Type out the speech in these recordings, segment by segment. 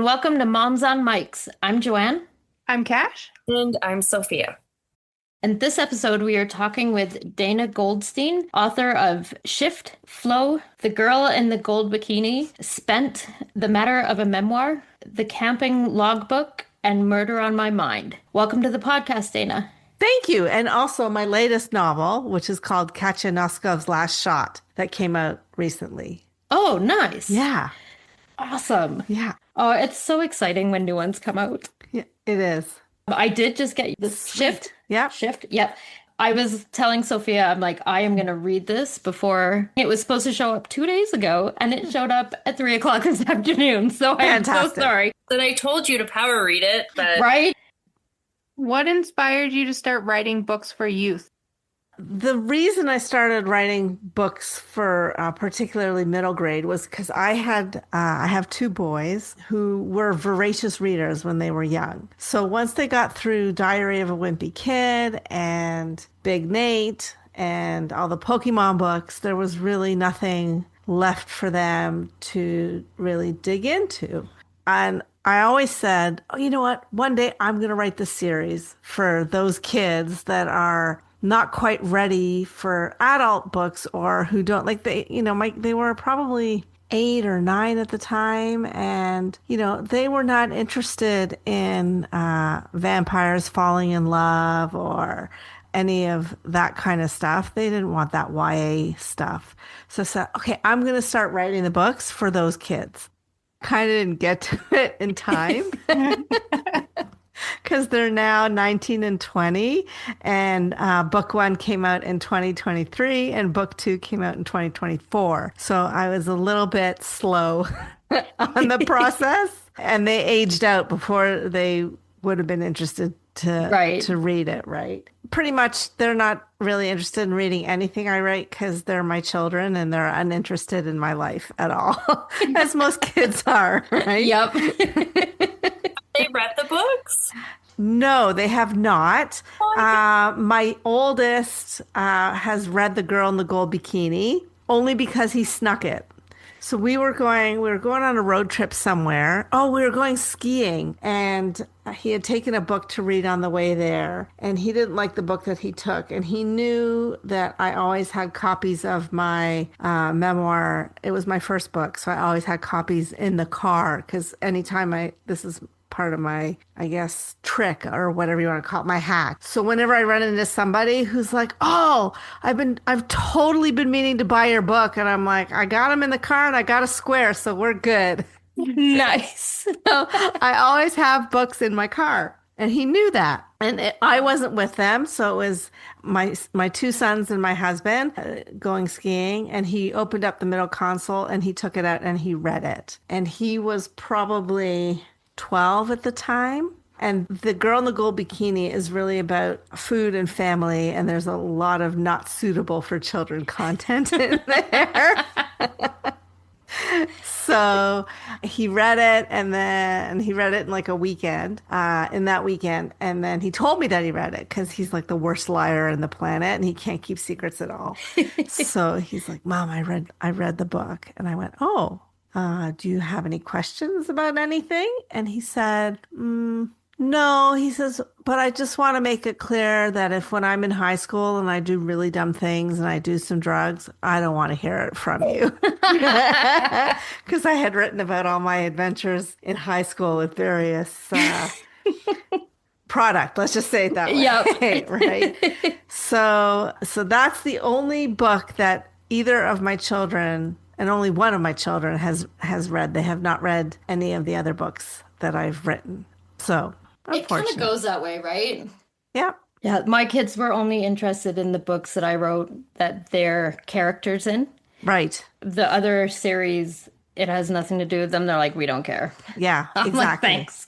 welcome to Moms on Mics. I'm Joanne, I'm Cash. And I'm Sophia. and this episode we are talking with Dana Goldstein, author of Shift, Flow, The Girl in the Gold Bikini, Spent, The Matter of a Memoir, The Camping Logbook, and Murder on My Mind. Welcome to the podcast, Dana. Thank you. And also my latest novel, which is called Katya Noskov's Last Shot, that came out recently. Oh, nice. Yeah. Awesome. Yeah. Oh, it's so exciting when new ones come out. Yeah, it is. I did just get the Shift. Yeah. Shift. Yep. I was telling Sophia, I'm like, I am going to read this before it was supposed to show up 2 days ago, and it showed up at 3 o'clock this afternoon. So I'm so sorry. Then I told you to power read it, but Right? What inspired you to start writing books for youth? The reason I started writing books for particularly middle grade was because I have two boys who were voracious readers when they were young. So once they got through Diary of a Wimpy Kid and Big Nate and all the Pokemon books, there was really nothing left for them to really dig into. And I always said, oh, you know what? One day I'm going to write this series for those kids that are not quite ready for adult books or who don't like they were probably 8 or 9 at the time, and they were not interested in vampires falling in love or any of that kind of stuff. They didn't want that YA stuff. So I said, okay, I'm going to start writing the books for those kids. Kind of didn't get to it in time. Because they're now 19 and 20, and book 1 came out in 2023, and book 2 came out in 2024. So I was a little bit slow on the process, and they aged out before they would have been interested to read it, right? Pretty much, they're not really interested in reading anything I write because they're my children and they're uninterested in my life at all, as most kids are, right? Yep. they read the books? No, they have not. My oldest has read The Girl in the Gold Bikini only because he snuck it. So we were going on a road trip somewhere. Oh, we were going skiing, and he had taken a book to read on the way there, and he didn't like the book that he took, and he knew that I always had copies of my memoir. It was my first book, so I always had copies in the car because anytime this is part of my, I guess, trick or whatever you want to call it, my hack. So whenever I run into somebody who's like, oh, I've totally been meaning to buy your book. And I'm like, I got them in the car and I got a square, so we're good. Nice. I always have books in my car. And he knew that. And I wasn't with them. So it was my two sons and my husband going skiing. And he opened up the middle console and he took it out and he read it. And he was probably 12 at the time. And The Girl in the Gold Bikini is really about food and family. And there's a lot of not suitable for children content in there. So he read it, and then he read it in like a weekend, in that weekend. And then he told me that he read it because he's like the worst liar in the planet and he can't keep secrets at all. So he's like, Mom, I read the book. And I went, oh, do you have any questions about anything? And he said, no. He says, but I just want to make it clear that if when I'm in high school and I do really dumb things and I do some drugs, I don't want to hear it from you. Because I had written about all my adventures in high school with various product. Let's just say it that way. Yep. Right. So that's the only book that either of my children, and only one of my children has read. They have not read any of the other books that I've written. So it kind of goes that way, right? Yeah. Yeah. My kids were only interested in the books that I wrote that they're characters in. Right. The other series, it has nothing to do with them. They're like, we don't care. Yeah, I'm exactly. like, thanks.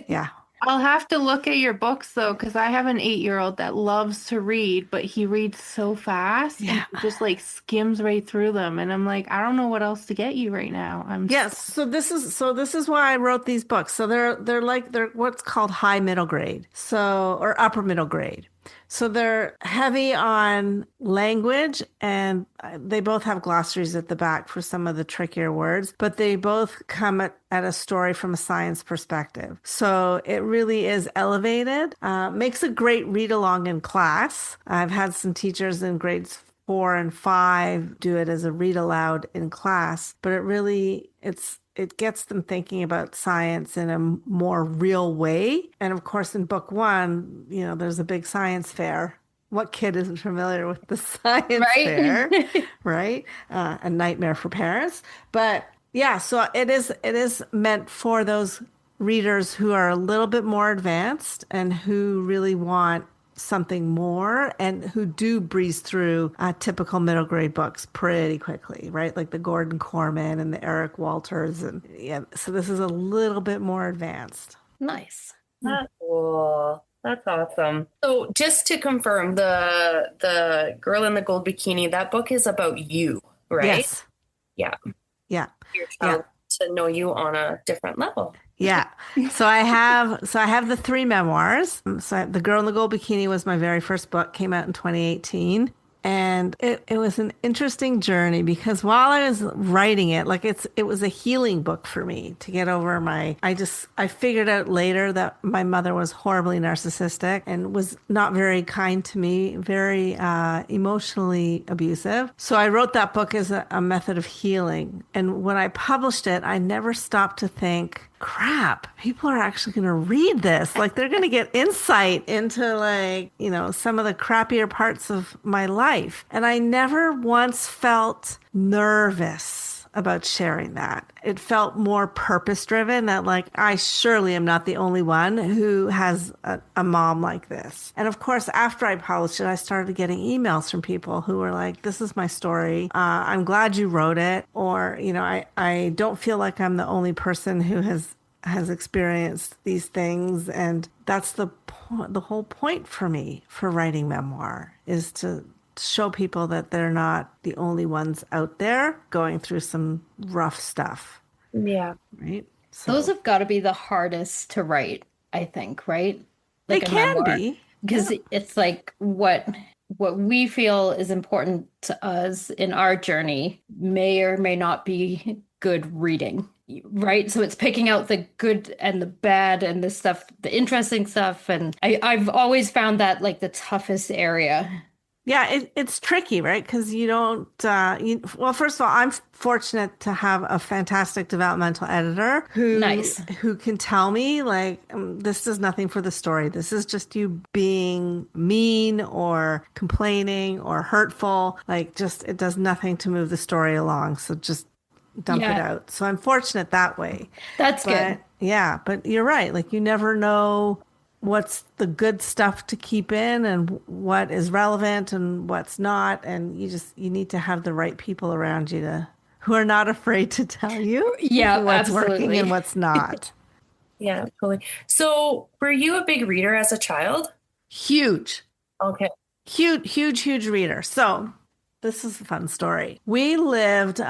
Yeah. I'll have to look at your books though, because I have an 8-year-old that loves to read, but he reads so fast and just like skims right through them. And I'm like, I don't know what else to get you right now. Yes. So this is why I wrote these books. So they're what's called high middle grade. So, or upper middle grade. So they're heavy on language, and they both have glossaries at the back for some of the trickier words, but they both come at a story from a science perspective. So it really is elevated. Makes a great read along in class. I've had some teachers in grades 4 and 5 do it as a read aloud in class, but it gets them thinking about science in a more real way. And of course, in book one, there's a big science fair. What kid isn't familiar with the science fair, Right? right? A nightmare for parents. But yeah, so it is meant for those readers who are a little bit more advanced and who really want something more and who do breeze through typical middle grade books pretty quickly, right? Like the Gordon Corman and the Eric Walters. And yeah, so this is a little bit more advanced. Nice. That's cool. That's awesome. So just to confirm, the Girl in the Gold Bikini, that book is about you, right? Yes. Yeah. Yeah. Your child to know you on a different level. Yeah. So I have the 3 memoirs. So The Girl in the Gold Bikini was my very first book, came out in 2018. And it was an interesting journey because while I was writing it, like it was a healing book for me to get over I figured out later that my mother was horribly narcissistic and was not very kind to me, very emotionally abusive. So I wrote that book as a method of healing. And when I published it, I never stopped to think, crap, people are actually going to read this. Like they're going to get insight into some of the crappier parts of my life. And I never once felt nervous about sharing that. It felt more purpose driven that I surely am not the only one who has a mom like this. And of course, after I published it, I started getting emails from people who were like, this is my story. I'm glad you wrote it. Or, I don't feel like I'm the only person who has experienced these things. And that's the whole point for me for writing memoir is to show people that they're not the only ones out there going through some rough stuff. Yeah. Right. So Those have got to be the hardest to write, I think, right? they Like a can memoir. be. Because it's like what we feel is important to us in our journey may or may not be good reading, right? So it's picking out the good and the bad and the stuff, the interesting stuff. And I've always found that like the toughest area. Yeah, it's tricky, right? Because you don't, well, first of all, I'm fortunate to have a fantastic developmental editor Nice. who can tell me this does nothing for the story. This is just you being mean or complaining or hurtful. It does nothing to move the story along. So just dump it out. So I'm fortunate that way. That's good. Yeah, but you're right. Like you never know what's the good stuff to keep in and what is relevant and what's not. And you need to have the right people around you who are not afraid to tell you what's working absolutely. and what's not. Yeah, totally. So were you a big reader as a child? Huge. Okay. Huge reader. So this is a fun story. We lived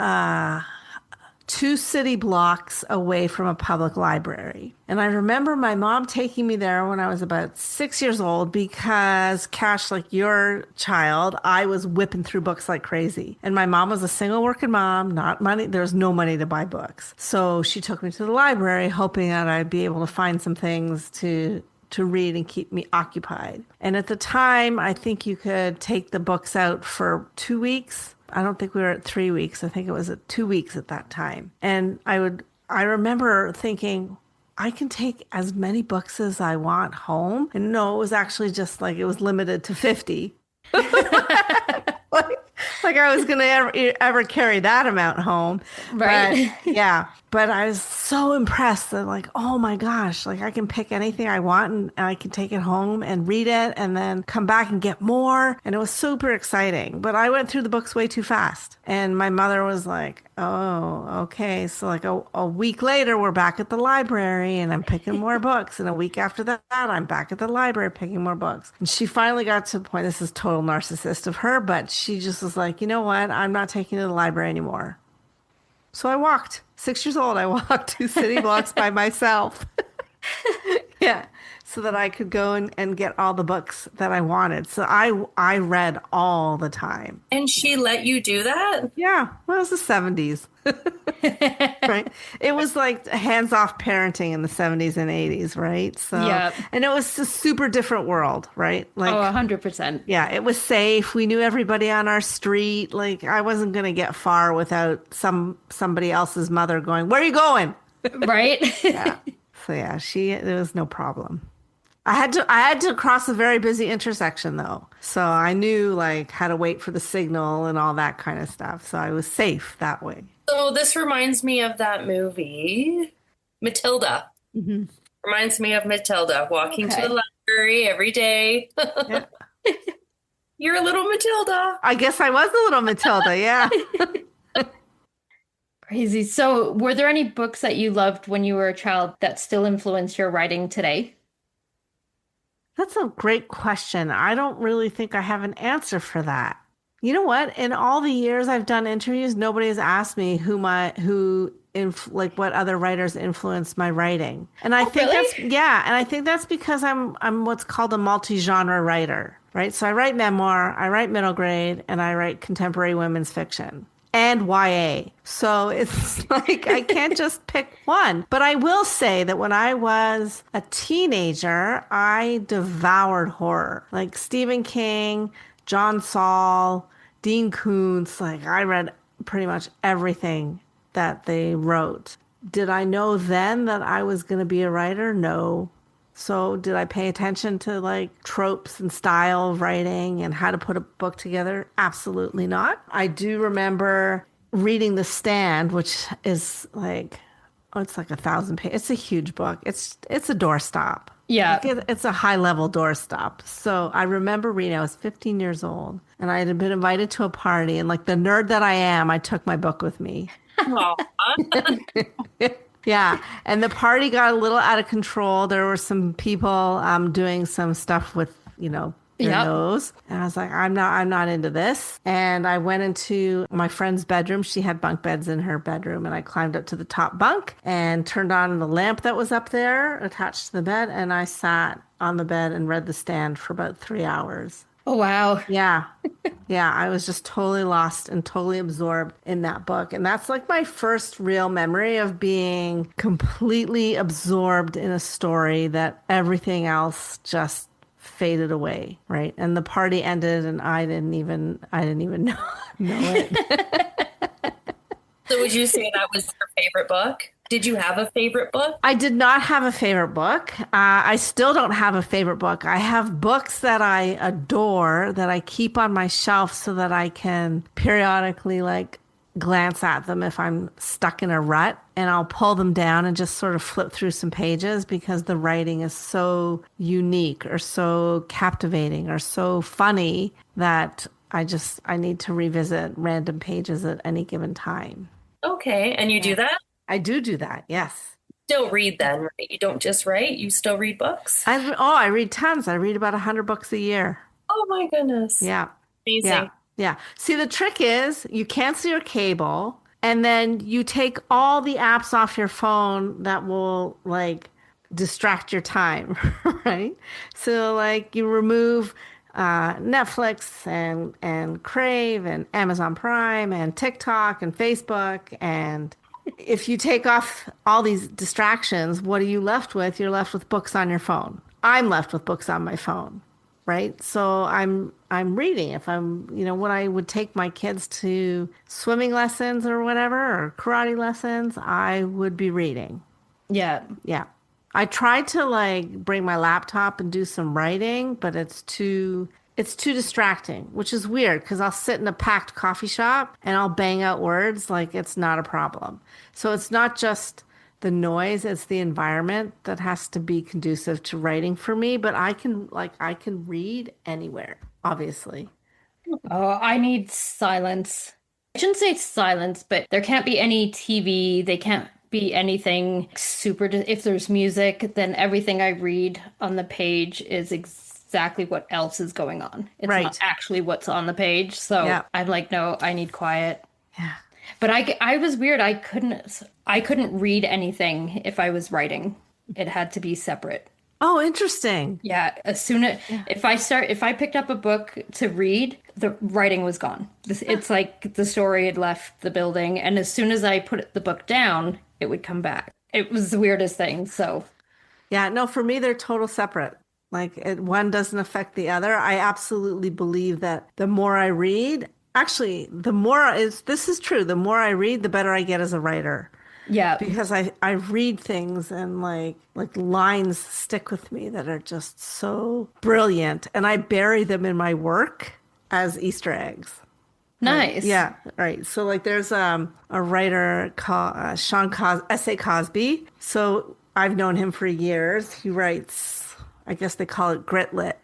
2 city blocks away from a public library. And I remember my mom taking me there when I was about 6 years old because, Cash, like your child, I was whipping through books like crazy. And my mom was a single working mom, not money. There was no money to buy books. So she took me to the library hoping that I'd be able to find some things to read and keep me occupied. And at the time, I think you could take the books out for 2 weeks. I don't think we were at 3 weeks. I think it was at 2 weeks at that time. And I remember thinking, I can take as many books as I want home. And no, it was actually just it was limited to 50. like I was going to ever carry that amount home. Right. But, yeah. But I was so impressed that oh my gosh, I can pick anything I want and I can take it home and read it and then come back and get more. And it was super exciting. But I went through the books way too fast. And my mother was like, oh, okay. So a week later, we're back at the library and I'm picking more books. And a week after that, I'm back at the library picking more books. And she finally got to the point, this is total narcissist of her, but she just was like, you know what? I'm not taking you to the library anymore. So I walked. 6 years old, I walked 2 city blocks by myself. Yeah, so that I could go and get all the books that I wanted. So I read all the time. And she let you do that? Yeah, well, it was the 70s, right? It was like hands-off parenting in the 70s and 80s, right? So, Yeah. and it was a super different world, right? Oh, Like, 100%. yeah, it was safe. We knew everybody on our street. Like, I wasn't going to get far without somebody else's mother going, "Where are you going?" Right? Yeah. So yeah, there was no problem. I had to cross a very busy intersection though. So I knew like how to wait for the signal and all that kind of stuff. So I was safe that way. So this reminds me of that movie, Matilda. Hmm. Reminds me of Matilda walking to Okay. the library every day. Yeah. You're a little Matilda. I guess I was a little Matilda, yeah. Crazy. So, were there any books that you loved when you were a child that still influence your writing today? That's a great question. I don't really think I have an answer for that. You know what? In all the years I've done interviews, nobody has asked me like what other writers influenced my writing. And I Oh, think really? and I think that's because I'm what's called a multi-genre writer, right? So I write memoir, I write middle grade, and I write contemporary women's fiction and YA. So it's like I can't just pick one. But I will say that when I was a teenager, I devoured horror. Like Stephen King, John Saul, Dean Koontz, like I read pretty much everything that they wrote. Did I know then that I was going to be a writer? No. So did I pay attention to like tropes and style of writing and how to put a book together? Absolutely not. I do remember reading The Stand, which is like, oh, it's like 1,000 pages. It's a huge book. It's a doorstop. Yeah. Like it's a high level doorstop. So I remember reading, I was 15 years old and I had been invited to a party. And like the nerd that I am, I took my book with me. Aw. Yeah, and the party got a little out of control. There were some people doing some stuff with, their Yep. nose. And I was like, I'm not into this. And I went into my friend's bedroom. She had bunk beds in her bedroom, and I climbed up to the top bunk and turned on the lamp that was up there attached to the bed, and I sat on the bed and read The Stand for about 3 hours. Oh, wow. Yeah. Yeah, I was just totally lost and totally absorbed in that book. And that's like my first real memory of being completely absorbed in a story that everything else just faded away, right? And the party ended and I didn't even know it. So would you say that was your favorite book? Did you have a favorite book? I did not have a favorite book. I still don't have a favorite book. I have books that I adore that I keep on my shelf so that I can periodically like glance at them if I'm stuck in a rut, and I'll pull them down and just sort of flip through some pages because the writing is so unique or so captivating or so funny that I need to revisit random pages at any given time. Okay, and you do that? I do that. Yes. Still read then, right? You don't just write, you still read books? I read tons. I read about 100 books a year. Oh my goodness. Yeah. Amazing. Yeah. Yeah. See, the trick is you cancel your cable and then you take all the apps off your phone that will like distract your time, right? So like you remove Netflix and Crave and Amazon Prime and TikTok and Facebook, and if you take off all these distractions, what are you left with? You're left with books on your phone. I'm left with books on my phone, right? So I'm reading. If when I would take my kids to swimming lessons or whatever, or karate lessons, I would be reading. Yeah. Yeah. I tried to like bring my laptop and do some writing, but it's too distracting, which is weird because I'll sit in a packed coffee shop and I'll bang out words like it's not a problem. So it's not just the noise, it's the environment that has to be conducive to writing for me, but I can read anywhere, obviously. Oh, I need silence. I shouldn't say silence, but there can't be any TV. They can't be anything super. If there's music, then everything I read on the page is exactly what else is going on. It's Right. not actually what's on the page. So Yeah. I'm like, no, I need quiet. Yeah. But I was weird. I couldn't read anything if I was writing. It had to be separate. Oh, interesting. Yeah, as soon as Yeah. if I picked up a book to read, the writing was gone. It's like the story had left the building, and as soon as I put the book down, it would come back. It was the weirdest thing. So, Yeah, no, for me, they're total separate. Like one doesn't affect the other. I absolutely believe that the more I read, actually, this is true. The more I read, the better I get as a writer. yeah, Because I read things and like lines stick with me that are just so brilliant, and I bury them in my work as Easter eggs. Right. nice. Yeah. Right. So like there's a writer called S.A. Cosby. So I've known him for years. He writes, I guess they call it gritlit.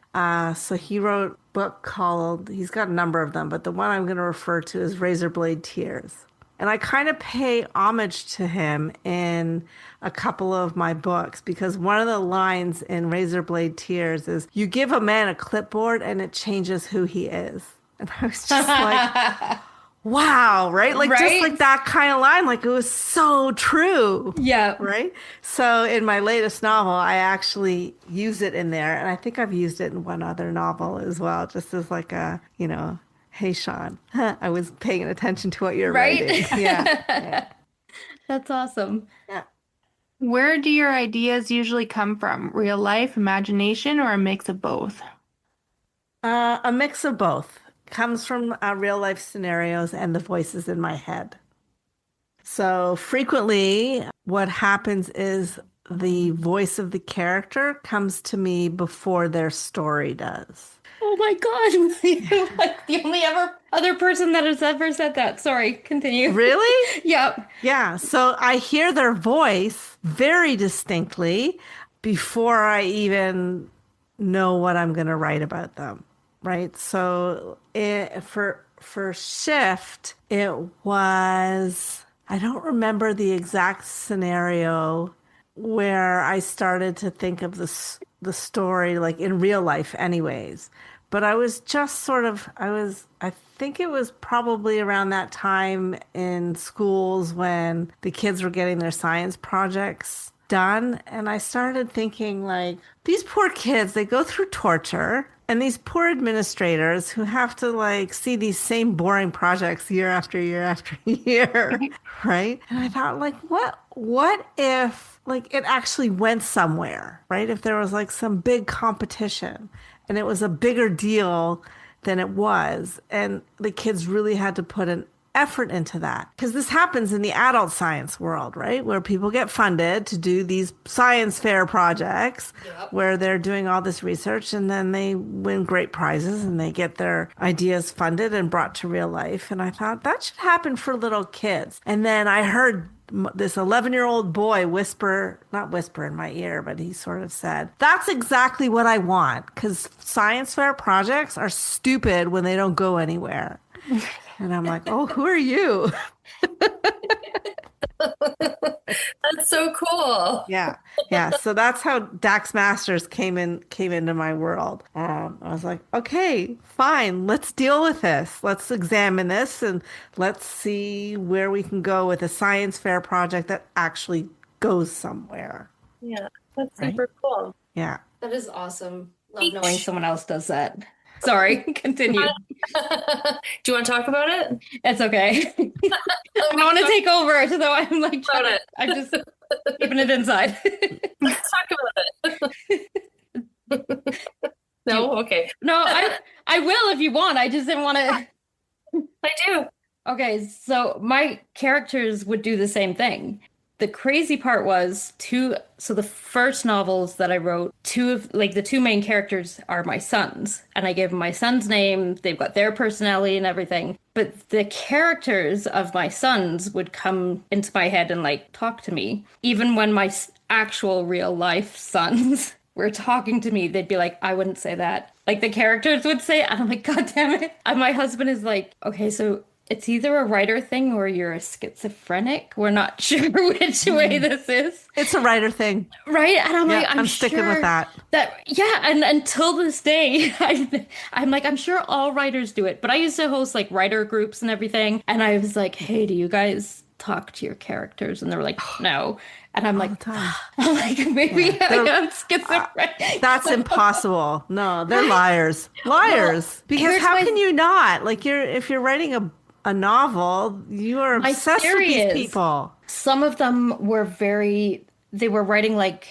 So he wrote a book called, he's got a number of them, but the one I'm going to refer to is Razor Blade Tears. And I kind of pay homage to him in a couple of my books because one of the lines in Razor Blade Tears is, you give a man a clipboard and it changes who he is. And I was just like, wow, right? Like just Right? like that kind of line, like it was so true. Yeah. Right? So in my latest novel, I actually use it in there. And I think I've used it in one other novel as well, just as like a, hey, Sean, I was paying attention to what you're writing. Right? Yeah. Yeah. That's awesome. Yeah. Where do your ideas usually come from? Real life, imagination, or a mix of both? A mix of both comes from real life scenarios and the voices in my head. So frequently, what happens is the voice of the character comes to me before their story does. Oh my God. You're like the only other person that has ever said that. Sorry, continue. Really? Yep. Yeah. So I hear their voice very distinctly before I even know what I'm going to write about them. Right. So for Shift, it was, I don't remember the exact scenario where I started to think of the story like in real life anyways. But I was just sort of I think it was probably around that time in schools when the kids were getting their science projects done, and I started thinking like these poor kids, they go through torture, and these poor administrators who have to like see these same boring projects year after year after year, right? And I thought like what if like it actually went somewhere, right? If there was like some big competition and it was a bigger deal than it was, and the kids really had to put an effort into that. Because this happens in the adult science world, right? Where people get funded to do these science fair projects where they're doing all this research and then they win great prizes and they get their ideas funded and brought to real life. And I thought that should happen for little kids. And then I heard this 11-year-old boy not whisper in my ear, but he sort of said, that's exactly what I want, because science fair projects are stupid when they don't go anywhere. And I'm like, oh, who are you? That's so cool. Yeah. Yeah. So that's how Dax Masters came into my world. I was like, okay, fine. Let's deal with this. Let's examine this and let's see where we can go with a science fair project that actually goes somewhere. Yeah, that's Right? super cool. Yeah. That is awesome. Love knowing someone else does that. Sorry, continue. Do you want to talk about it? It's okay. I don't want to take over, so I'm like, I'm just keeping it inside. Let's talk about it. No? Okay. No, I will if you want. I just didn't want to. I do. Okay, so my characters would do the same thing. The crazy part was so the first novels that I wrote, the two main characters are my sons, and I gave them my son's name. They've got their personality and everything. But the characters of my sons would come into my head and like talk to me. Even when my actual real life sons were talking to me, they'd be like, I wouldn't say that. Like the characters would say it, and I'm like, God damn it. And my husband is like, okay, so it's either a writer thing or you're a schizophrenic. We're not sure which way this is. It's a writer thing. Right? And I'm Yeah, like, I'm sticking sure with that. Yeah, and until this day, I'm like, I'm sure all writers do it. But I used to host like writer groups and everything. And I was like, hey, do you guys talk to your characters? And they were like, no. And I'm all like, the time. I'm like, maybe I They're- am schizophrenic. That's impossible. No, they're liars. Well, Liars. Because here's how my can you not? Like if you're writing a novel, you are my obsessed with theory these is people. some of them were they were writing like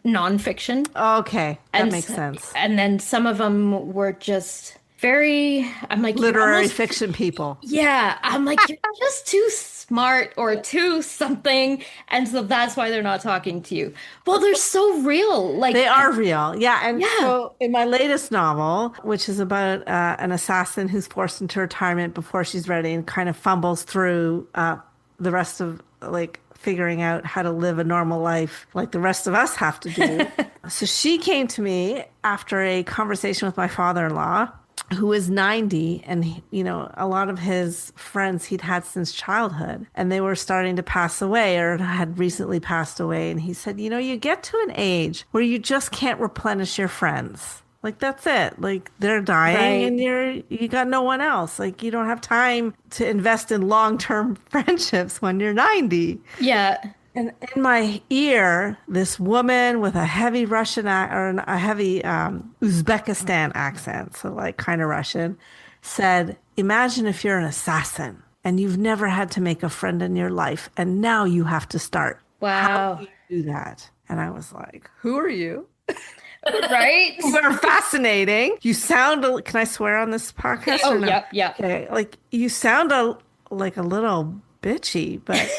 nonfiction. Okay, that And makes sense. and then some of them were just very, I'm like, you're Literary almost, fiction people. yeah, I'm like, you're just too smart or too something. And so that's why they're not talking to you. Well, they're so real. Like, They are real. Yeah. And yeah, so in my latest novel, which is about an assassin who's forced into retirement before she's ready and kind of fumbles through the rest of like figuring out how to live a normal life like the rest of us have to do. So she came to me after a conversation with my father-in-law, who is 90, and a lot of his friends he'd had since childhood, and they were starting to pass away or had recently passed away. And he said, you get to an age where you just can't replenish your friends. Like that's it. Like they're dying right. and you got no one else. Like you don't have time to invest in long-term friendships when you're 90. Yeah. And in my ear, this woman with a heavy or a heavy Uzbekistan accent, so like kind of Russian, said, "Imagine if you're an assassin and you've never had to make a friend in your life, and now you have to start. How Wow. do you do that?" And I was like, "Who are you?" Right? You're fascinating. You sound. Can I swear on this podcast? Oh, or no? yep, yep. Okay, like you sound like a little bitchy, but.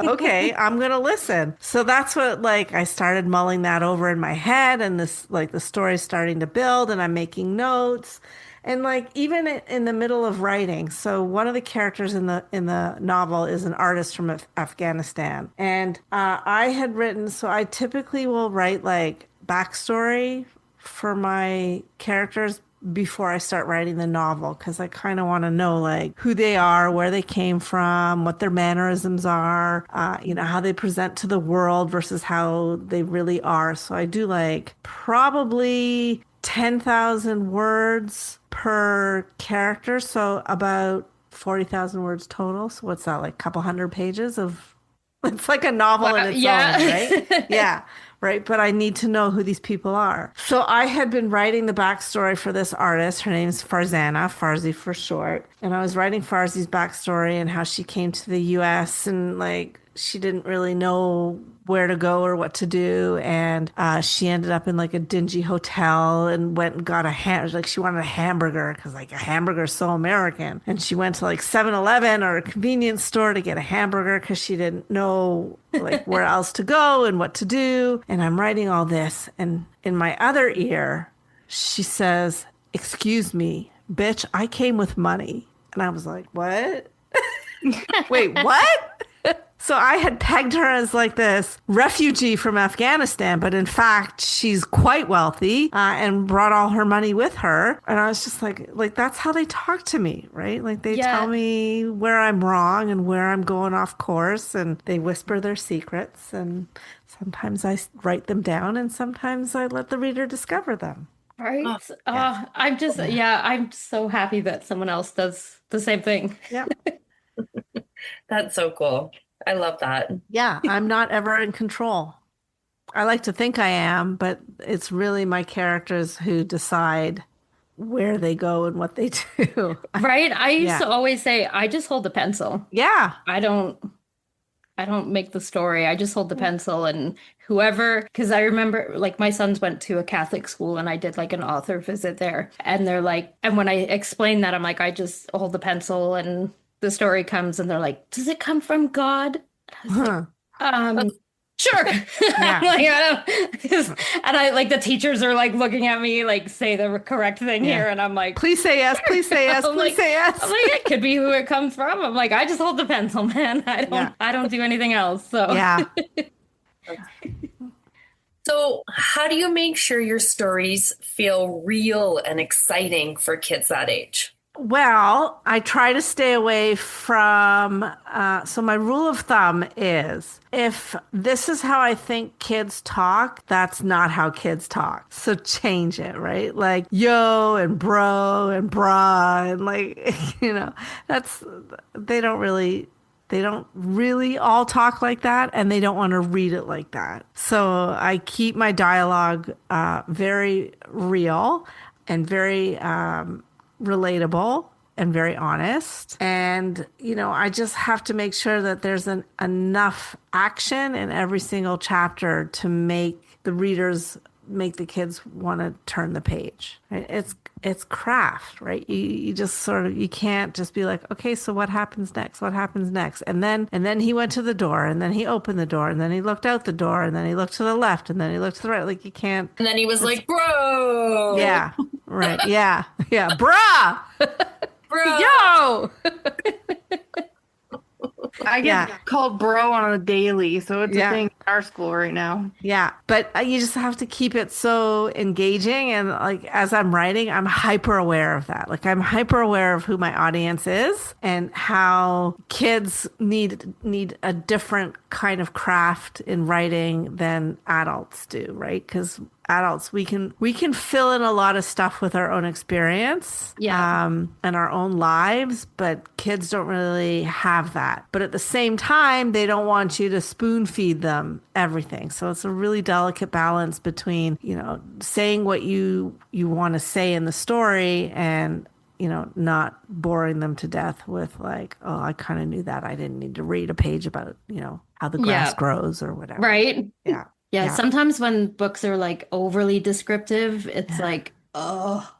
Okay, I'm gonna listen. So that's what like I started mulling that over in my head, and this like the story's starting to build, and I'm making notes, and like even in the middle of writing. So one of the characters in the novel is an artist from Afghanistan, and I had written. So I typically will write like backstory for my characters before I start writing the novel, because I kind of want to know like who they are, where they came from, what their mannerisms are, how they present to the world versus how they really are. So I do like probably 10,000 words per character. So about 40,000 words total. So what's that, like a couple hundred pages of it's like a novel in its Yeah. own, right? Yeah, right. But I need to know who these people are. So I had been writing the backstory for this artist. Her name's Farzana, Farzi for short. And I was writing Farzi's backstory and how she came to the US and like she didn't really know where to go or what to do. And she ended up in like a dingy hotel and went and got she wanted a hamburger because like a hamburger is so American. And she went to like 7-Eleven or a convenience store to get a hamburger because she didn't know like where else to go and what to do. And I'm writing all this. And in my other ear, she says, "Excuse me, bitch, I came with money." And I was like, "What?" Wait, what? So I had pegged her as like this refugee from Afghanistan, but in fact, she's quite wealthy and brought all her money with her. And I was just like that's how they talk to me, right? Like they Yeah. tell me where I'm wrong and where I'm going off course, and they whisper their secrets. And sometimes I write them down, and sometimes I let the reader discover them. Right? Oh, I'm just, yeah, I'm so happy that someone else does the same thing. Yeah. That's so cool. I love that. Yeah, I'm not ever in control. I like to think I am, but it's really my characters who decide where they go and what they do. Right? I used Yeah. to always say, I just hold the pencil. Yeah. I don't make the story. I just hold the pencil and whoever, because I remember like my sons went to a Catholic school and I did like an author visit there. And they're like, and when I explain that, I'm like, I just hold the pencil and the story comes and they're like, does it come from God? Huh. Sure. Yeah. I'm like, I don't, 'cause- and I like the teachers are like looking at me like say the correct thing Yeah. here. And I'm like, Please say yes. Please say yes. I'm Please like- say yes. I'm like, it could be who it comes from. I'm like, I just hold the pencil, man. Yeah. I don't do anything else. So Yeah. So, how do you make sure your stories feel real and exciting for kids that age? Well, I try to stay away from. So, my rule of thumb is if this is how I think kids talk, that's not how kids talk. So, change it, right? Like yo and bro and bra and like, that's, they don't really They don't really all talk like that, and they don't want to read it like that. So I keep my dialogue very real and very relatable and very honest. And, I just have to make sure that there's enough action in every single chapter to make the kids want to turn the page. Right? It's craft, right? You just you can't just be like, okay, so what happens next? What happens next? And then he went to the door, and then he opened the door, and then he looked out the door, and then he looked to the left, and then he looked to the right. Like, you can't. And then he was like, bro. Yeah, right. Yeah, yeah, bruh. Bro. Yo! I get called bro on a daily, so it's a thing in our school right now. Yeah, but you just have to keep it so engaging. And like, as I'm writing, I'm hyper aware of that. Like, I'm hyper aware of who my audience is and how kids need a different kind of craft in writing than adults do, right? Because adults, we can fill in a lot of stuff with our own experience, and our own lives, but kids don't really have that. But at the same time, they don't want you to spoon feed them everything. So it's a really delicate balance between, saying what you want to say in the story and, not boring them to death with like, oh, I kind of knew that. I didn't need to read a page about, how the grass grows or whatever. Right. Yeah. Yeah, sometimes when books are like overly descriptive, it's like, oh,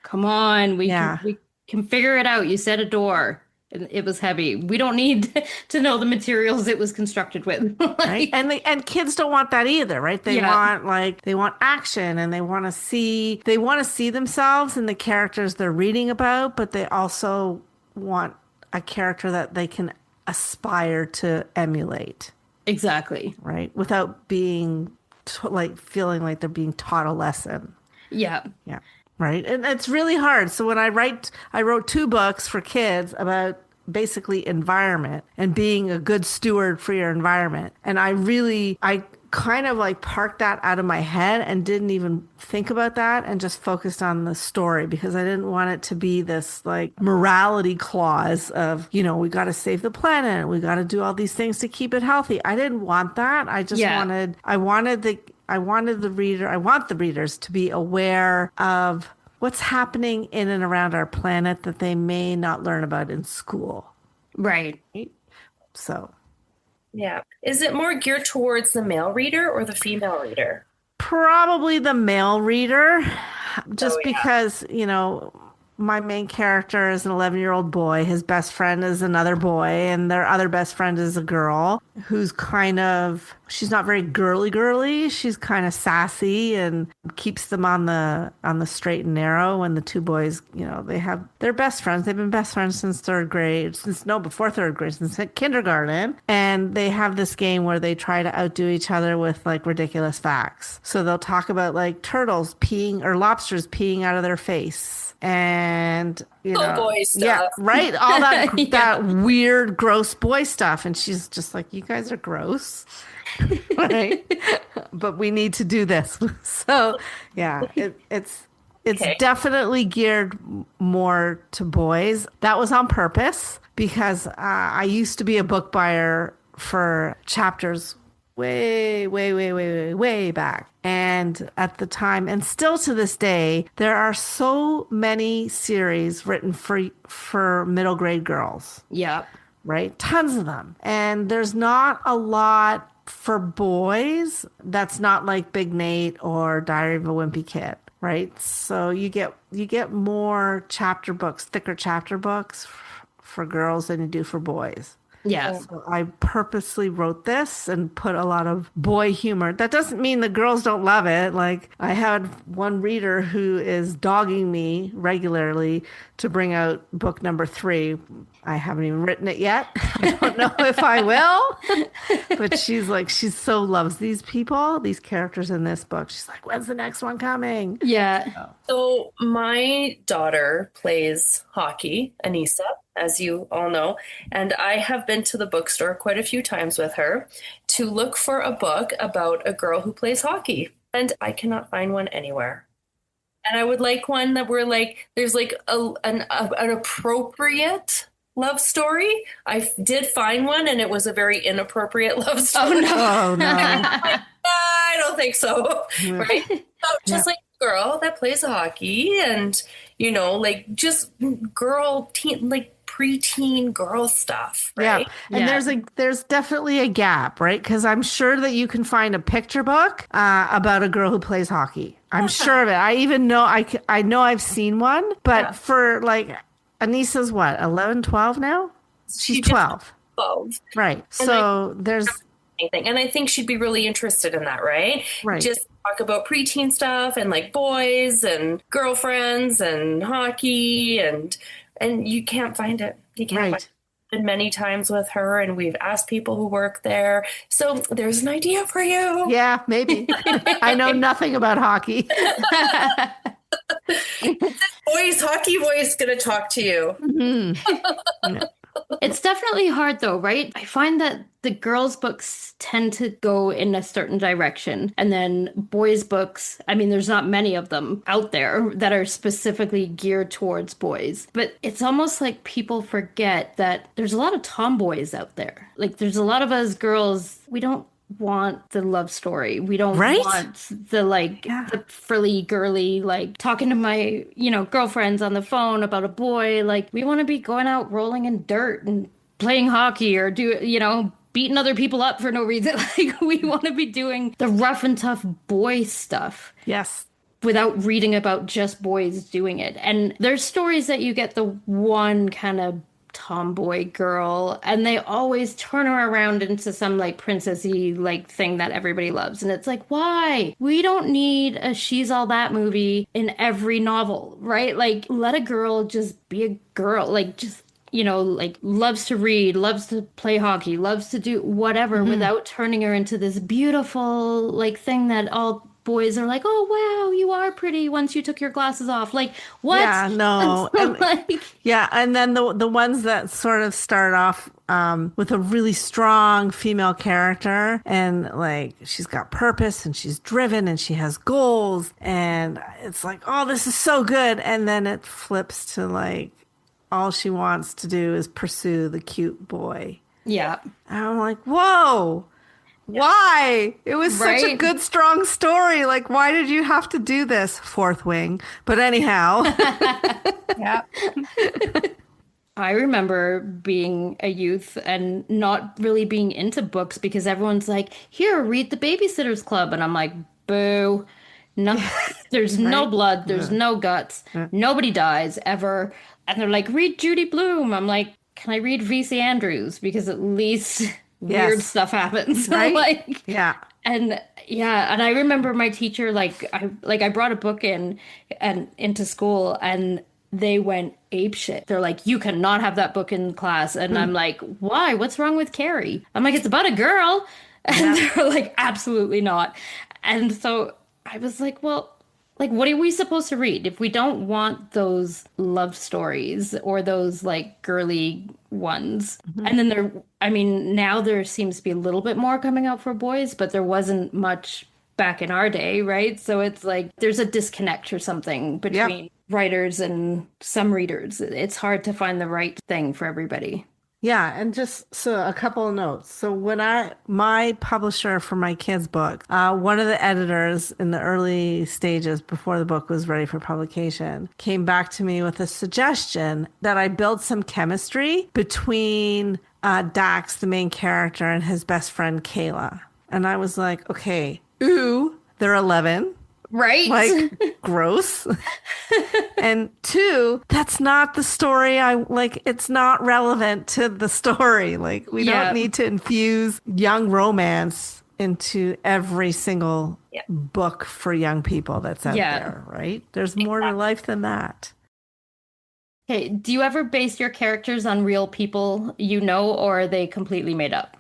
come on, we can figure it out. You said a door. It was heavy. We don't need to know the materials it was constructed with. Right? And kids don't want that either, right? They want action, and they want to see themselves in the characters they're reading about, but they also want a character that they can aspire to emulate. Exactly. Right? Without being feeling like they're being taught a lesson. Yeah. Yeah. Right. And it's really hard. So when I wrote 2 books for kids about basically environment and being a good steward for your environment. And I kind of like parked that out of my head and didn't even think about that and just focused on the story because I didn't want it to be this like morality clause of, we got to save the planet. We got to do all these things to keep it healthy. I didn't want that. I just I want the readers to be aware of what's happening in and around our planet that they may not learn about in school. Right. So. Yeah. Is it more geared towards the male reader or the female reader? Probably the male reader, just because, my main character is an 11-year-old boy. His best friend is another boy, and their other best friend is a girl who's she's not very girly. She's kind of sassy and keeps them on the straight and narrow. And the 2 boys, they're best friends. They've been best friends since before third grade, since kindergarten. And they have this game where they try to outdo each other with like ridiculous facts. So they'll talk about like turtles peeing or lobsters peeing out of their face. And boy stuff. Yeah, right, all that that weird gross boy stuff, and she's just like, you guys are gross. Right, but we need to do this. So yeah, it's definitely geared more to boys. That was on purpose because I used to be a book buyer for chapters way back. And at the time, and still to this day, there are so many series written for middle grade girls. Yeah. Right? Tons of them. And there's not a lot for boys that's not like Big Nate or Diary of a Wimpy Kid. Right? So you get more chapter books, thicker chapter books for girls than you do for boys. Yes. So I purposely wrote this and put a lot of boy humor. That doesn't mean the girls don't love it. Like, I had one reader who is dogging me regularly to bring out book number 3. I haven't even written it yet. I don't know if I will. But she so loves these people, these characters in this book. She's like, when's the next one coming? Yeah. So my daughter plays hockey, Anissa, as you all know, and I have been to the bookstore quite a few times with her to look for a book about a girl who plays hockey, and I cannot find one anywhere. And I would like one that there's like an appropriate love story. I did find one, and it was a very inappropriate love Oh story. no. Oh no. I don't think so. Yeah. Right? So just like a girl that plays hockey and, like just girl teen, like preteen girl stuff, Yeah. right? And Yeah. there's definitely a gap, right? Because I'm sure that you can find a picture book about a girl who plays hockey. I'm sure of it. I even know I know I've seen one, but Yeah. for like Anissa's what, 11, 12 now? She's She just 12. 12. Right. And I So there's anything. And I think she'd be really interested in that, right? Right. Just talk about preteen stuff and like boys and girlfriends and hockey and you can't find it. You can't find right. it. Been many times with her, and we've asked people who work there. So there's an idea for you. Yeah, maybe. I know nothing about hockey. Hockey voice gonna talk to you. Mhm. It's definitely hard though, right? I find that the girls' books tend to go in a certain direction, and then boys' books, I mean, there's not many of them out there that are specifically geared towards boys. But it's almost like people forget that there's a lot of tomboys out there. Like, there's a lot of us girls, we don't want the love story. We don't Right? want the the frilly girly, like talking to my, girlfriends on the phone about a boy. Like, we want to be going out rolling in dirt and playing hockey or beating other people up for no reason. Like, we want to be doing the rough and tough boy stuff Yes. without reading about just boys doing it. And there's stories that you get the one kind of tomboy girl, and they always turn her around into some like princessy like thing that everybody loves. And it's like, why? We don't need a She's All That movie in every novel, right? Like, let a girl just be a girl, like just like loves to read, loves to play hockey, loves to do whatever without turning her into this beautiful like thing that all boys are like, oh wow, you are pretty once you took your glasses off. Like, what? Yeah, no. And, Like, yeah, and then the ones that sort of start off with a really strong female character, and like she's got purpose and she's driven and she has goals, and it's like, oh, this is so good. And then it flips to like all she wants to do is pursue the cute boy. yeah. And I'm like, whoa. Why? It was such a Right? good, strong story. Like, why did you have to do this, Fourth Wing? But anyhow, Yeah. I remember being a youth and not really being into books because everyone's like, here, read The Babysitter's Club. And I'm like, boo. No, there's no Right? blood, there's no guts, nobody dies ever. And they're like, read Judy Blume. I'm like, can I read V.C. Andrews? Because at least weird Yes. stuff happens. Right? Like, Yeah. and yeah, and I remember my teacher I brought a book in and into school, and they went ape shit. They're like, you cannot have that book in class. And I'm like, why? What's wrong with Carrie? I'm like, it's about a girl. And they're like, absolutely not. And so I was like, well, like, what are we supposed to read if we don't want those love stories or those like girly ones? And then I mean, now there seems to be a little bit more coming out for boys, but there wasn't much back in our day, right? So it's like there's a disconnect or something between writers and some readers. It's hard to find the right thing for everybody. Yeah, and just so a couple of notes. So when my publisher for my kids' book, one of the editors in the early stages before the book was ready for publication, came back to me with a suggestion that I build some chemistry between Dax, the main character, and his best friend Kayla. And I was like, okay, ooh, they're 11. Right? Like, gross. And two, that's not the story it's not relevant to the story. Like, we Yeah. don't need to infuse young romance into every single book for young people that's out there, right? There's more to life than that. Okay, do you ever base your characters on real people or are they completely made up?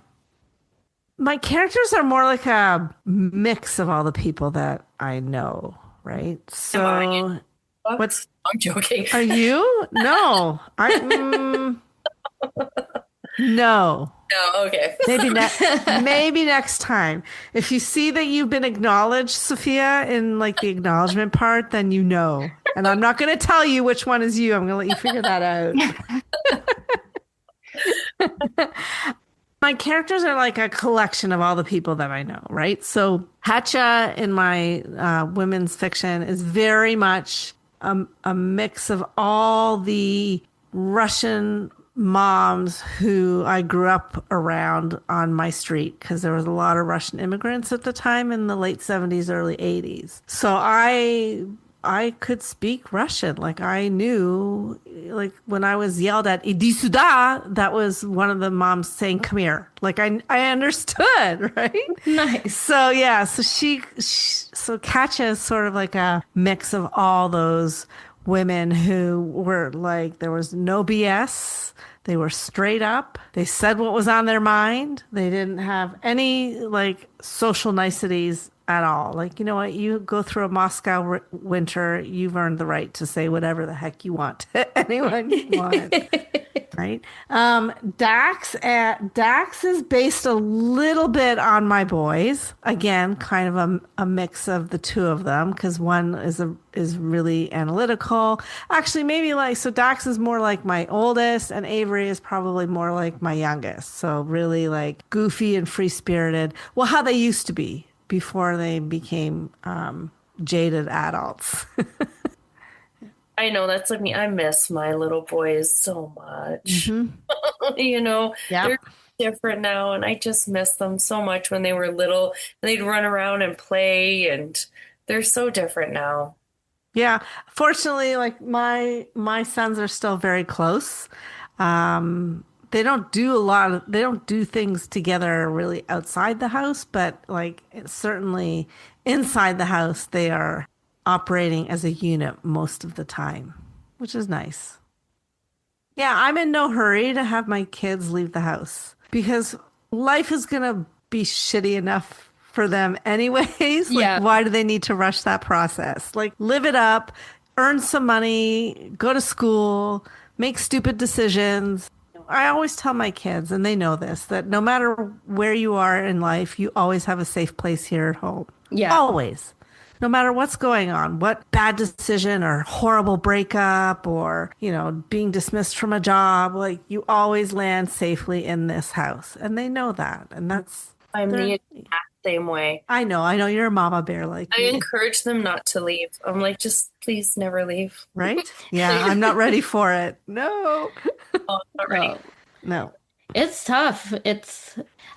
My characters are more like a mix of all the people that I know, right? So, what's I'm joking. are you? No, no. No, okay. Maybe next time. If you see that you've been acknowledged, Sophia, in like the acknowledgement part, then you know. And I'm not going to tell you which one is you. I'm going to let you figure that out. my characters are like a collection of all the people that I know, right? So Hatcha in my women's fiction is very much a mix of all the Russian moms who I grew up around on my street because there was a lot of Russian immigrants at the time in the late 70s, early 80s. So I could speak Russian. Like I knew, like when I was yelled at, "Иди сюда," that was one of the moms saying, "Come here." Like I understood, right? Nice. So yeah, so Katya is sort of like a mix of all those women who were like, there was no BS. They were straight up. They said what was on their mind. They didn't have any like social niceties at all. Like, you know what? You go through a Moscow winter, you've earned the right to say whatever the heck you want to anyone you want. Right? Dax is based a little bit on my boys. Again, kind of a mix of the two of them because one is really analytical. Actually, maybe like so Dax is more like my oldest and Avery is probably more like my youngest. So really like goofy and free-spirited. Well, how they used to be before they became jaded adults. I know that's like me. I miss my little boys so much. You know, Yeah. they're different now, and I just miss them so much when they were little. And they'd run around and play, and they're so different now. Yeah. Fortunately, like my sons are still very close. They don't do things together really outside the house, but like certainly inside the house, they are operating as a unit most of the time, which is nice. Yeah, I'm in no hurry to have my kids leave the house because life is going to be shitty enough for them anyways. Like, Yeah. why do they need to rush that process? Like, live it up, earn some money, go to school, make stupid decisions. I always tell my kids, and they know this, that no matter where you are in life, you always have a safe place here at home. Yeah. Always. No matter what's going on, what bad decision or horrible breakup or, you know, being dismissed from a job, like you always land safely in this house. And they know that. And I'm they're- the exact same way. I know you're a mama bear like I me, encourage them not to leave. I'm like, just please never leave. right? Yeah, I'm not ready for it. No, Oh, not ready. Oh, no. it's tough.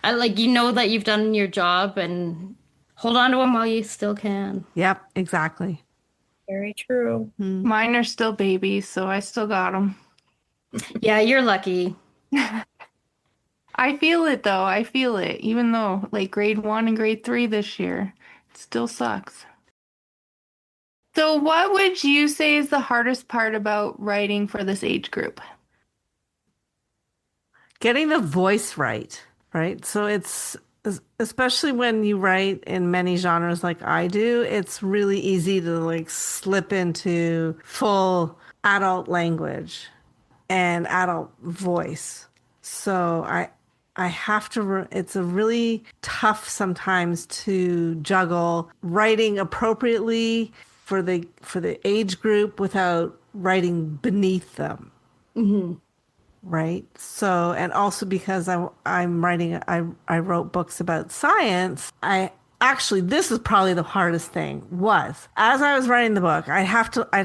I like you know that you've done your job and hold on to them while you still can. Yep, exactly. Very true. Mine are still babies, so I still got them. Yeah, you're lucky. I feel it though. I feel it. Even though like grade 1 and grade 3 this year, it still sucks. So what would you say is the hardest part about writing for this age group? Getting the voice right, right? So it's especially when you write in many genres like I do, it's really easy to like slip into full adult language and adult voice. So I have to it's a really tough sometimes to juggle writing appropriately for the age group without writing beneath them. Right. So, and also because I'm writing, I wrote books about science. This is probably the hardest thing was as I was writing the book, I'd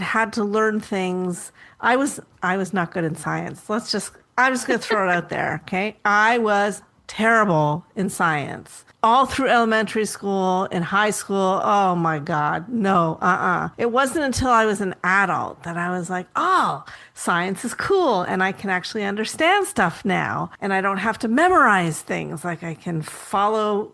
had to learn things. I was not good in science. I'm just going to throw it out there. Okay. I was terrible in science. All through elementary school and high school. Oh my God. No, It wasn't until I was an adult that I was like, oh, science is cool. And I can actually understand stuff now. And I don't have to memorize things. Like I can follow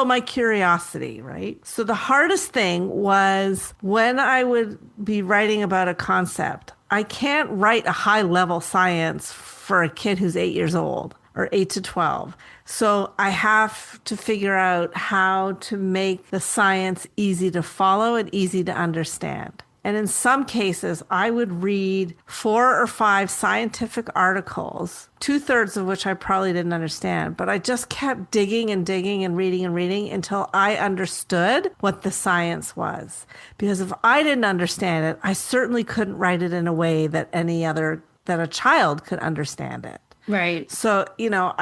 my curiosity, right? So the hardest thing was when I would be writing about a concept. I can't write a high level science for a kid who's 8 years old or 8 to 12. So I have to figure out how to make the science easy to follow and easy to understand. And in some cases, I would read 4 or 5 scientific articles, 2/3 of which I probably didn't understand, but I just kept digging and digging and reading until I understood what the science was. Because if I didn't understand it, I certainly couldn't write it in a way that that a child could understand it. Right. So, you know,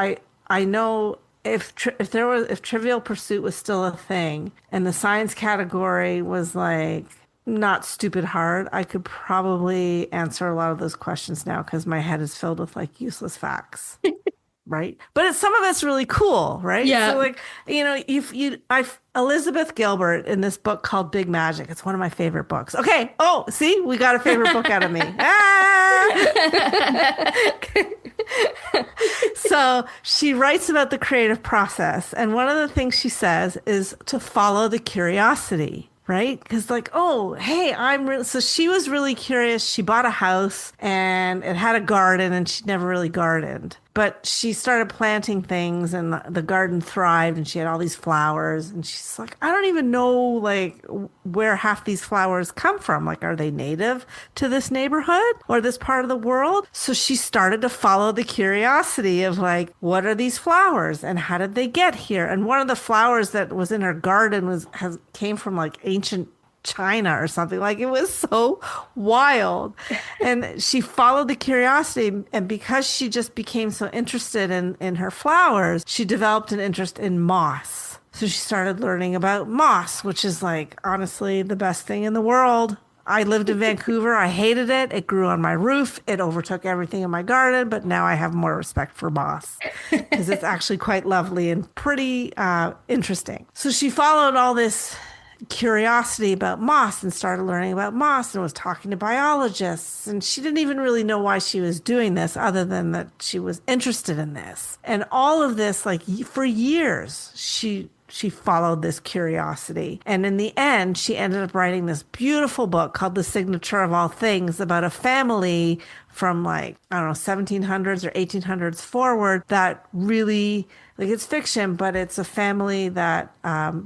I know if Trivial Pursuit was still a thing and the science category was like not stupid hard, I could probably answer a lot of those questions now because my head is filled with like useless facts. Right? But some of it's really cool, right? So Yeah. like, Elizabeth Gilbert in this book called Big Magic. It's one of my favorite books. Okay. Oh, see, we got a favorite book out of me. So she writes about the creative process, and one of the things she says is to follow the curiosity. Right? Because like, oh, hey, so she was really curious. She bought a house and it had a garden and she'd never really gardened. But she started planting things and the garden thrived and she had all these flowers. And she's like, I don't even know like where half these flowers come from. Like, are they native to this neighborhood or this part of the world? So she started to follow the curiosity of like, what are these flowers and how did they get here? And one of the flowers that was in her garden came from like ancient China or something. Like it was so wild. And she followed the curiosity. And because she just became so interested in her flowers, she developed an interest in moss. So she started learning about moss, which is like honestly the best thing in the world. I lived in Vancouver. I hated it. It grew on my roof. It overtook everything in my garden. But now I have more respect for moss because it's actually quite lovely and pretty interesting. So she followed all this curiosity about moss and started learning about moss and was talking to biologists. And she didn't even really know why she was doing this other than that she was interested in this. And all of this, like for years, she followed this curiosity. And in the end, she ended up writing this beautiful book called The Signature of All Things about a family from like, I don't know, 1700s or 1800s forward that really, like it's fiction, but it's a family that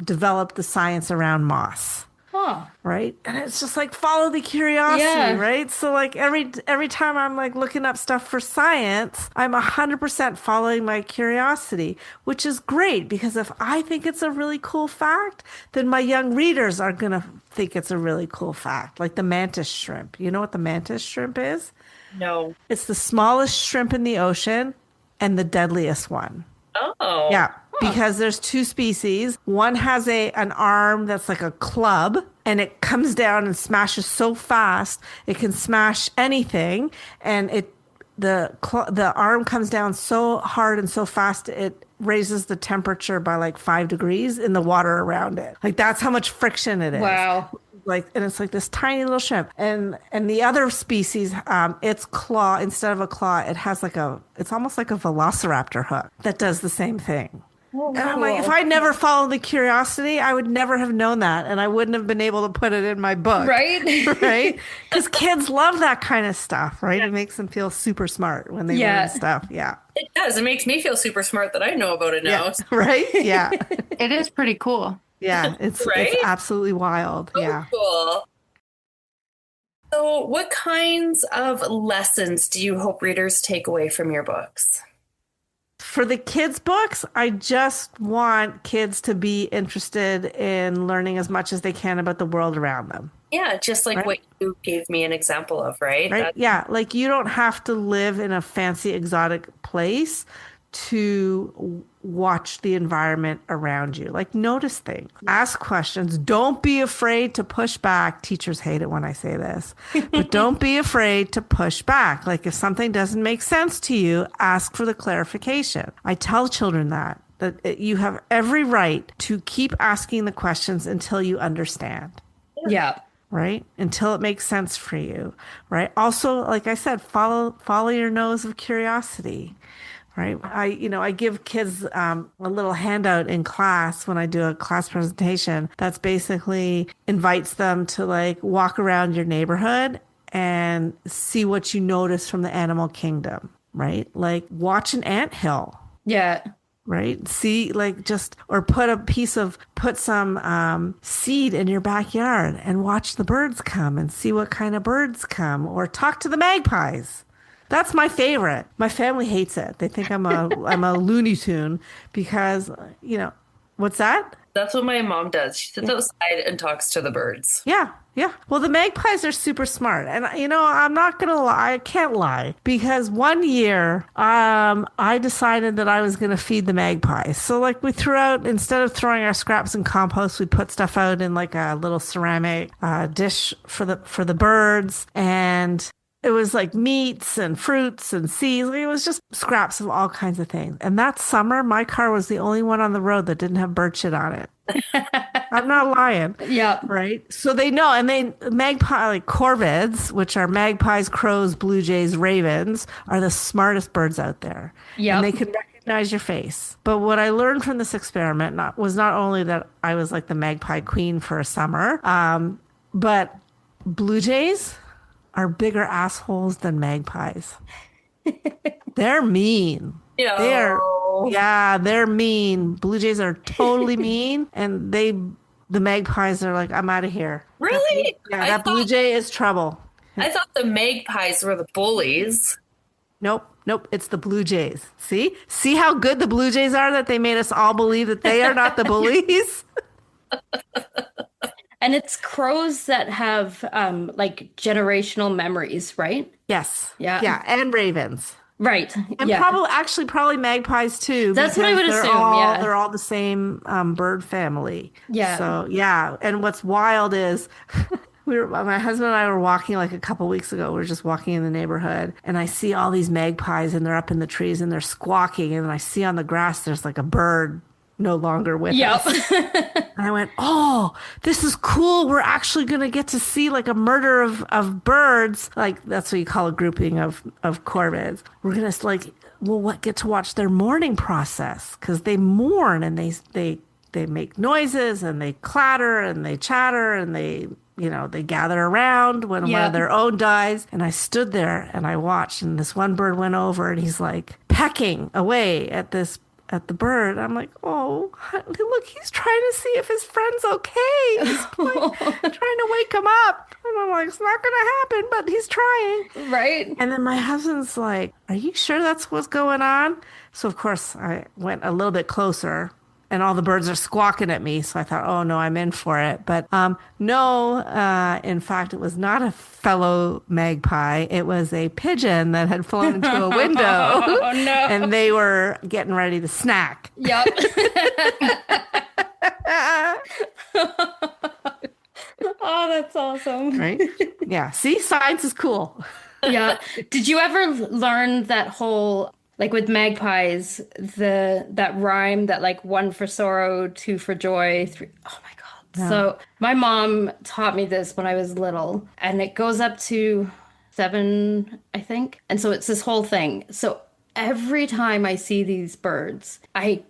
developed the science around moss. Huh. Right. And it's just like follow the curiosity, Yeah. right? So like every time I'm like looking up stuff for science, I'm 100% following my curiosity, which is great because if I think it's a really cool fact, then my young readers are going to think it's a really cool fact. Like the mantis shrimp. You know what the mantis shrimp is? No. It's the smallest shrimp in the ocean and the deadliest one. Oh. Yeah, because there's two species. One has an arm that's like a club and it comes down and smashes so fast it can smash anything, and the arm comes down so hard and so fast it raises the temperature by like 5 degrees in the water around it. Like that's how much friction it is. Wow. Like, and it's like this tiny little shrimp. And the other species, its claw, instead of a claw, it has it's almost like a velociraptor hook that does the same thing. Oh, And I'm like, if cool. I never followed the curiosity, I would never have known that, and I wouldn't have been able to put it in my book. Right? Right? Because kids love that kind of stuff, right? It makes them feel super smart when they Yeah. learn stuff. Yeah. It does. It makes me feel super smart that I know about it now. Yeah. Right? Yeah. It is pretty cool. Yeah. It's Right? absolutely wild. Yeah. Cool. So, what kinds of lessons do you hope readers take away from your books? For the kids' books, I just want kids to be interested in learning as much as they can about the world around them. Yeah, just like Right. what you gave me an example of, right? Right? Yeah. Like you don't have to live in a fancy, exotic place to watch the environment around you. Like notice things, ask questions. Don't be afraid to push back. Teachers hate it when I say this, but don't be afraid to push back. Like if something doesn't make sense to you, ask for the clarification. I tell children that you have every right to keep asking the questions until you understand. Yeah. Right? Until it makes sense for you. Right? Also, like I said, follow your nose of curiosity. Right. I give kids a little handout in class when I do a class presentation that's basically invites them to like walk around your neighborhood and see what you notice from the animal kingdom. Right. Like watch an anthill. Yeah. Right. See, like or put some seed in your backyard and watch the birds come and see what kind of birds come, or talk to the magpies. That's my favorite. My family hates it. They think I'm a Looney Tune because, what's that? That's what my mom does. She sits Yeah. outside and talks to the birds. Yeah, yeah. Well, the magpies are super smart. And I'm not gonna lie, I can't lie. Because one year, I decided that I was gonna feed the magpies. So like we threw out, instead of throwing our scraps in compost, we put stuff out in like a little ceramic dish for the birds. And it was like meats and fruits and seeds. It was just scraps of all kinds of things. And that summer, my car was the only one on the road that didn't have bird shit on it. I'm not lying. Yeah. Right. So they know, and magpie, like corvids, which are magpies, crows, blue jays, ravens, are the smartest birds out there. And they Yep. can recognize your face. But what I learned from this experiment was not only that I was like the magpie queen for a summer, but blue jays are bigger assholes than magpies. They're mean. They're No. Yeah, they're mean. Blue jays are totally mean, and the magpies are like, I'm out of here. Really? Yeah, that blue jay is trouble. I thought the magpies were the bullies. Nope, nope, it's the blue jays. See how good the blue jays are that they made us all believe that they are not the bullies. And it's crows that have like generational memories, right? Yes. Yeah. Yeah, and ravens. Right. And Yeah. probably magpies too. That's what I because would they're assume, all- yeah. They're all the same bird family. Yeah. So yeah, and what's wild is my husband and I were walking like a couple weeks ago. We were just walking in the neighborhood, and I see all these magpies, and they're up in the trees, and they're squawking, and I see on the grass there's like a bird no longer with Yep. us. And I went, oh, this is cool. We're actually going to get to see like a murder of birds. Like that's what you call a grouping of corvids. We're going to get to watch their mourning process because they mourn and they make noises and they clatter and they chatter and they gather around when one Yeah. of their own dies. And I stood there and I watched, and this one bird went over and he's like pecking away at the bird. I'm like, oh, look, he's trying to see if his friend's okay. He's like, trying to wake him up. And I'm like, it's not going to happen, but he's trying. Right. And then my husband's like, are you sure that's what's going on? So, of course, I went a little bit closer, and all the birds are squawking at me. So I thought, oh, no, I'm in for it. But no, in fact, it was not a fellow magpie. It was a pigeon that had flown into a window. Oh no. And they were getting ready to snack. Yep. Oh, that's awesome. Right? Yeah. See, science is cool. Yeah. Did you ever learn that whole like with magpies, that rhyme that like one for sorrow, two for joy, three. Oh my God. No. So my mom taught me this when I was little, and it goes up to 7, I think. And so it's this whole thing. So every time I see these birds, I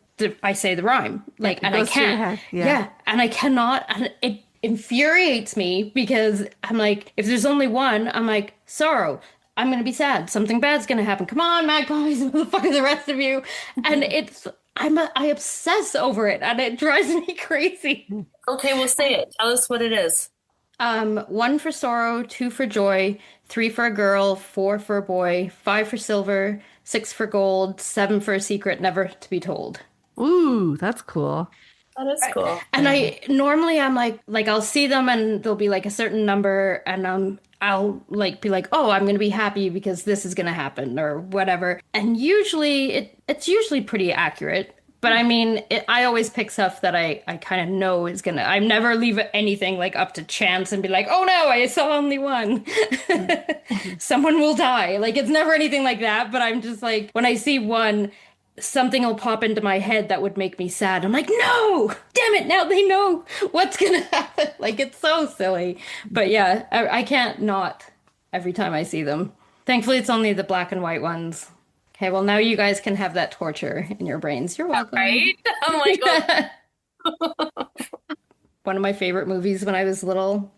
say the rhyme, like, It and I goes through your can't. head. Yeah. Yeah, and I cannot, and it infuriates me because I'm like, if there's only one, I'm like, sorrow. I'm gonna be sad. Something bad's gonna happen. Come on, magpies, who the fuck are the rest of you? And I obsess over it, and it drives me crazy. Okay, we'll say it. Tell us what it is. 1 for sorrow, 2 for joy, 3 for a girl, 4 for a boy, 5 for silver, 6 for gold, 7 for a secret never to be told. Ooh, that's cool. That is cool. And I'm like I'll see them and there'll be like a certain number, and I'll like be like, oh, I'm gonna be happy because this is gonna happen or whatever. And usually it's usually pretty accurate. But I mean, I always pick stuff that I kind of know is gonna. I never leave anything like up to chance and be like, oh no, I saw only one. Someone will die. Like it's never anything like that. But I'm just like, when I see one, something will pop into my head that would make me sad. I'm like, no, damn it, now they know what's gonna happen. Like it's so silly. But yeah, I can't not every time I see them. Thankfully, it's only the black and white ones. Okay, well now you guys can have that torture in your brains. You're welcome. Right? I'm like, oh, One of my favorite movies when I was little,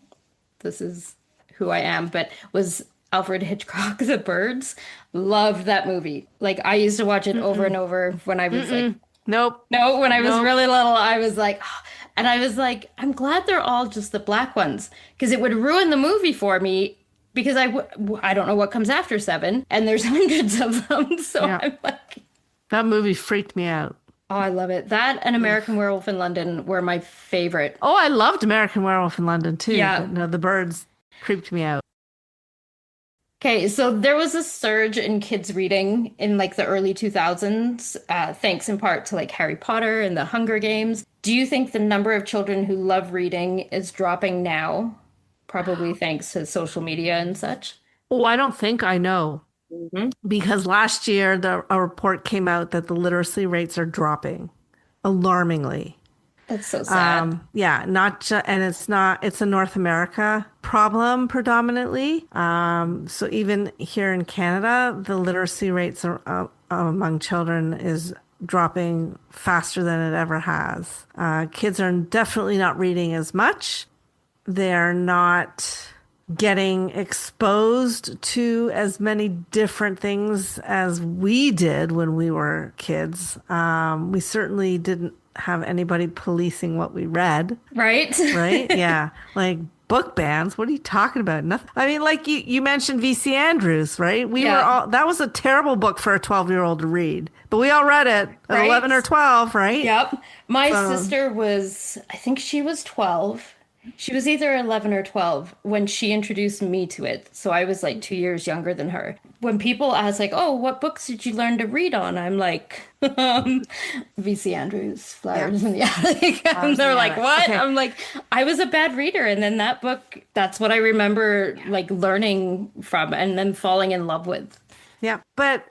this is who I am, but was Alfred Hitchcock, The Birds. Loved that movie. Like I used to watch it over and over when I was like, Nope. no, when I was Nope. really little, I was like, and I was like, I'm glad they're all just the black ones because it would ruin the movie for me because I don't know what comes after 7 and there's hundreds of them. So Yeah. I'm like, That movie freaked me out. Oh, I love it. That and American Werewolf in London were my favorite. Oh, I loved American Werewolf in London too, Yeah. but no, the birds creeped me out. Okay, so there was a surge in kids reading in like the early 2000s, thanks in part to like Harry Potter and the Hunger Games. Do you think the number of children who love reading is dropping now? Probably thanks to social media and such. Oh, I don't think I know Hmm. because last year a report came out that the literacy rates are dropping alarmingly. That's so sad. Yeah, not just, and it's not, it's a North America problem predominantly. So even here in Canada, the literacy rates among children is dropping faster than it ever has. Kids are definitely not reading as much. They're not getting exposed to as many different things as we did when we were kids. We certainly didn't have anybody policing what we read, Right? right? Yeah. Like book bans. What are you talking about? Nothing. I mean, like you mentioned VC Andrews, right? We were Yeah. all, that was a terrible book for a 12-year-old to read, but we all read it at Right? 11 or 12, right? Yep. My So, sister was, I think she was 12. She was either 11 or 12 when she introduced me to it. So I was like 2 years younger than her. When people ask, like, oh, what books did you learn to read on? I'm like, V.C. Andrews, yeah. Flowers in the Attic. And Flowers in they're the like, attic. what? Okay. I'm like, I was a bad reader. And then that book, that's what I remember like learning from and then falling in love with. Yeah. But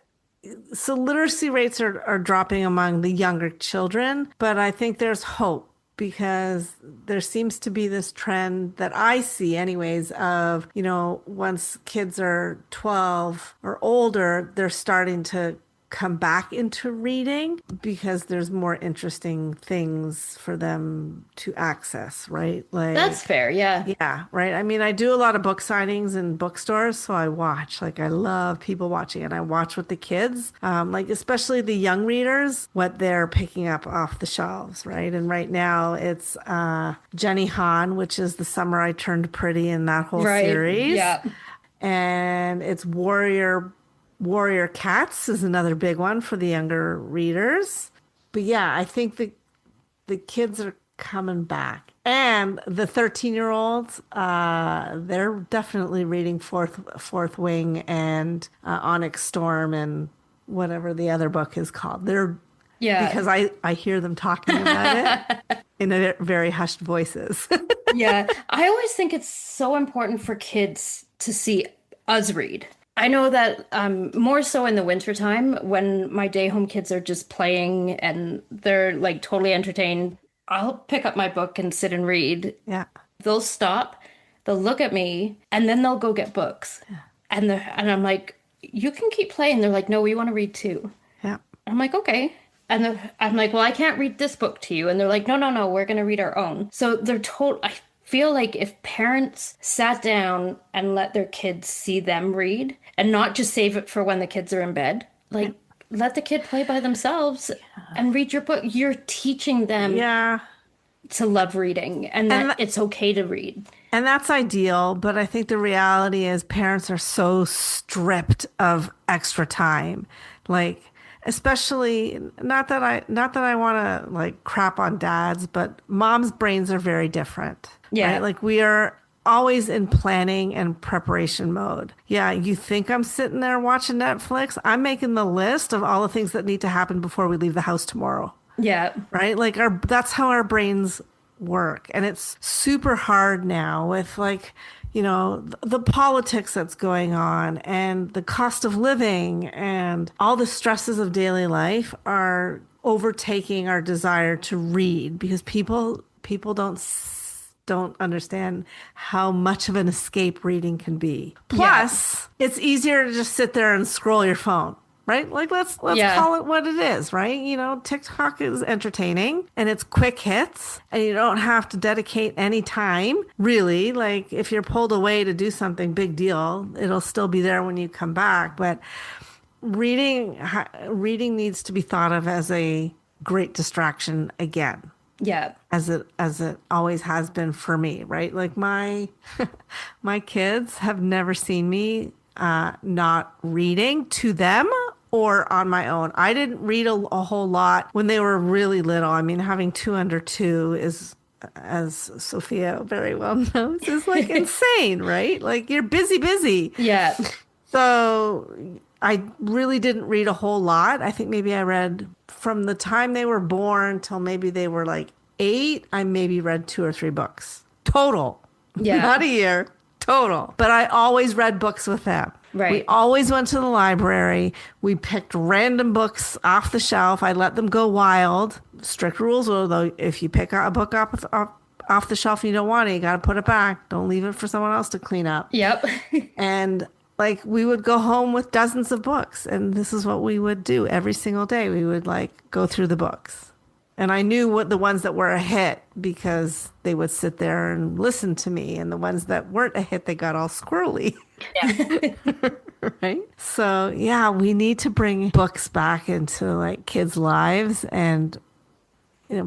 so literacy rates are dropping among the younger children, but I think there's hope because there seems to be this trend that I see anyways of, once kids are 12 or older, they're starting to come back into reading because there's more interesting things for them to access, right? That's Like fair. Yeah. yeah, right. I mean, I do a lot of book signings in bookstores, so I watch. Like, I love people watching, and I watch with the kids, like especially the young readers, what they're picking up off the shelves, right? And right now, it's Jenny Han, which is The Summer I Turned Pretty, in that whole Right. series, Yeah. and it's Warrior Cats is another big one for the younger readers. But yeah, I think the kids are coming back. And the 13-year-olds, they're definitely reading Fourth Wing and Onyx Storm and whatever the other book is called. They're Yeah. because I hear them talking about it in a very hushed voices. Yeah, I always think it's so important for kids to see us read. I know that more so in the wintertime when my day home kids are just playing and they're like totally entertained. I'll pick up my book and sit and read. Yeah, They'll stop, they'll look at me, and then they'll go get books. And I'm like, you can keep playing. They're like, no, we want to read too. yeah, I'm like, okay. And I'm like, well, I can't read this book to you. And they're like, no, no, no, we're going to read our own. So they're told, I feel like if parents sat down and let their kids see them read and not just save it for when the kids are in bed, like let the kid play by themselves and read your book. You're teaching them yeah. to love reading and And that it's okay to read. And that's ideal, but I think the reality is parents are so stripped of extra time. Like, especially not that I want to like crap on dads, but moms' brains are very different, right? Yeah. Like we are always in planning and preparation mode. Yeah, you think I'm sitting there watching Netflix? I'm making the list of all the things that need to happen before we leave the house tomorrow, Yeah. right? Like that's how our brains work. And it's super hard now with like, the politics that's going on and the cost of living and all the stresses of daily life are overtaking our desire to read because people don't understand how much of an escape reading can be. Yeah. Plus, it's easier to just sit there and scroll your phone, right? Like let's Yeah. call it what it is, right? TikTok is entertaining and it's quick hits and you don't have to dedicate any time, really. Like if you're pulled away to do something big deal, it'll still be there when you come back, but reading needs to be thought of as a great distraction again Yeah. as it always has been for me, right? Like my my kids have never seen me not reading to them or on my own. I didn't read a whole lot when they were really little. I mean, having two under two is, as Sophia very well knows, is like insane, right? Like you're busy. Yeah. So I really didn't read a whole lot. I think maybe I read from the time they were born till maybe they were like 8. I maybe read 2 or 3 books total. Yeah. Not a year, total. But I always read books with them. Right. We always went to the library. We picked random books off the shelf. I let them go wild. Strict rules, although if you pick a book up off the shelf and you don't want it, you got to put it back. Don't leave it for someone else to clean up. Yep. And like we would go home with dozens of books, and this is what we would do every single day. We would like go through the books. And I knew what the ones that were a hit because they would sit there and listen to me, and the ones that weren't a hit, they got all squirrely. Yeah. Right? So, yeah, we need to bring books back into like kids' lives, and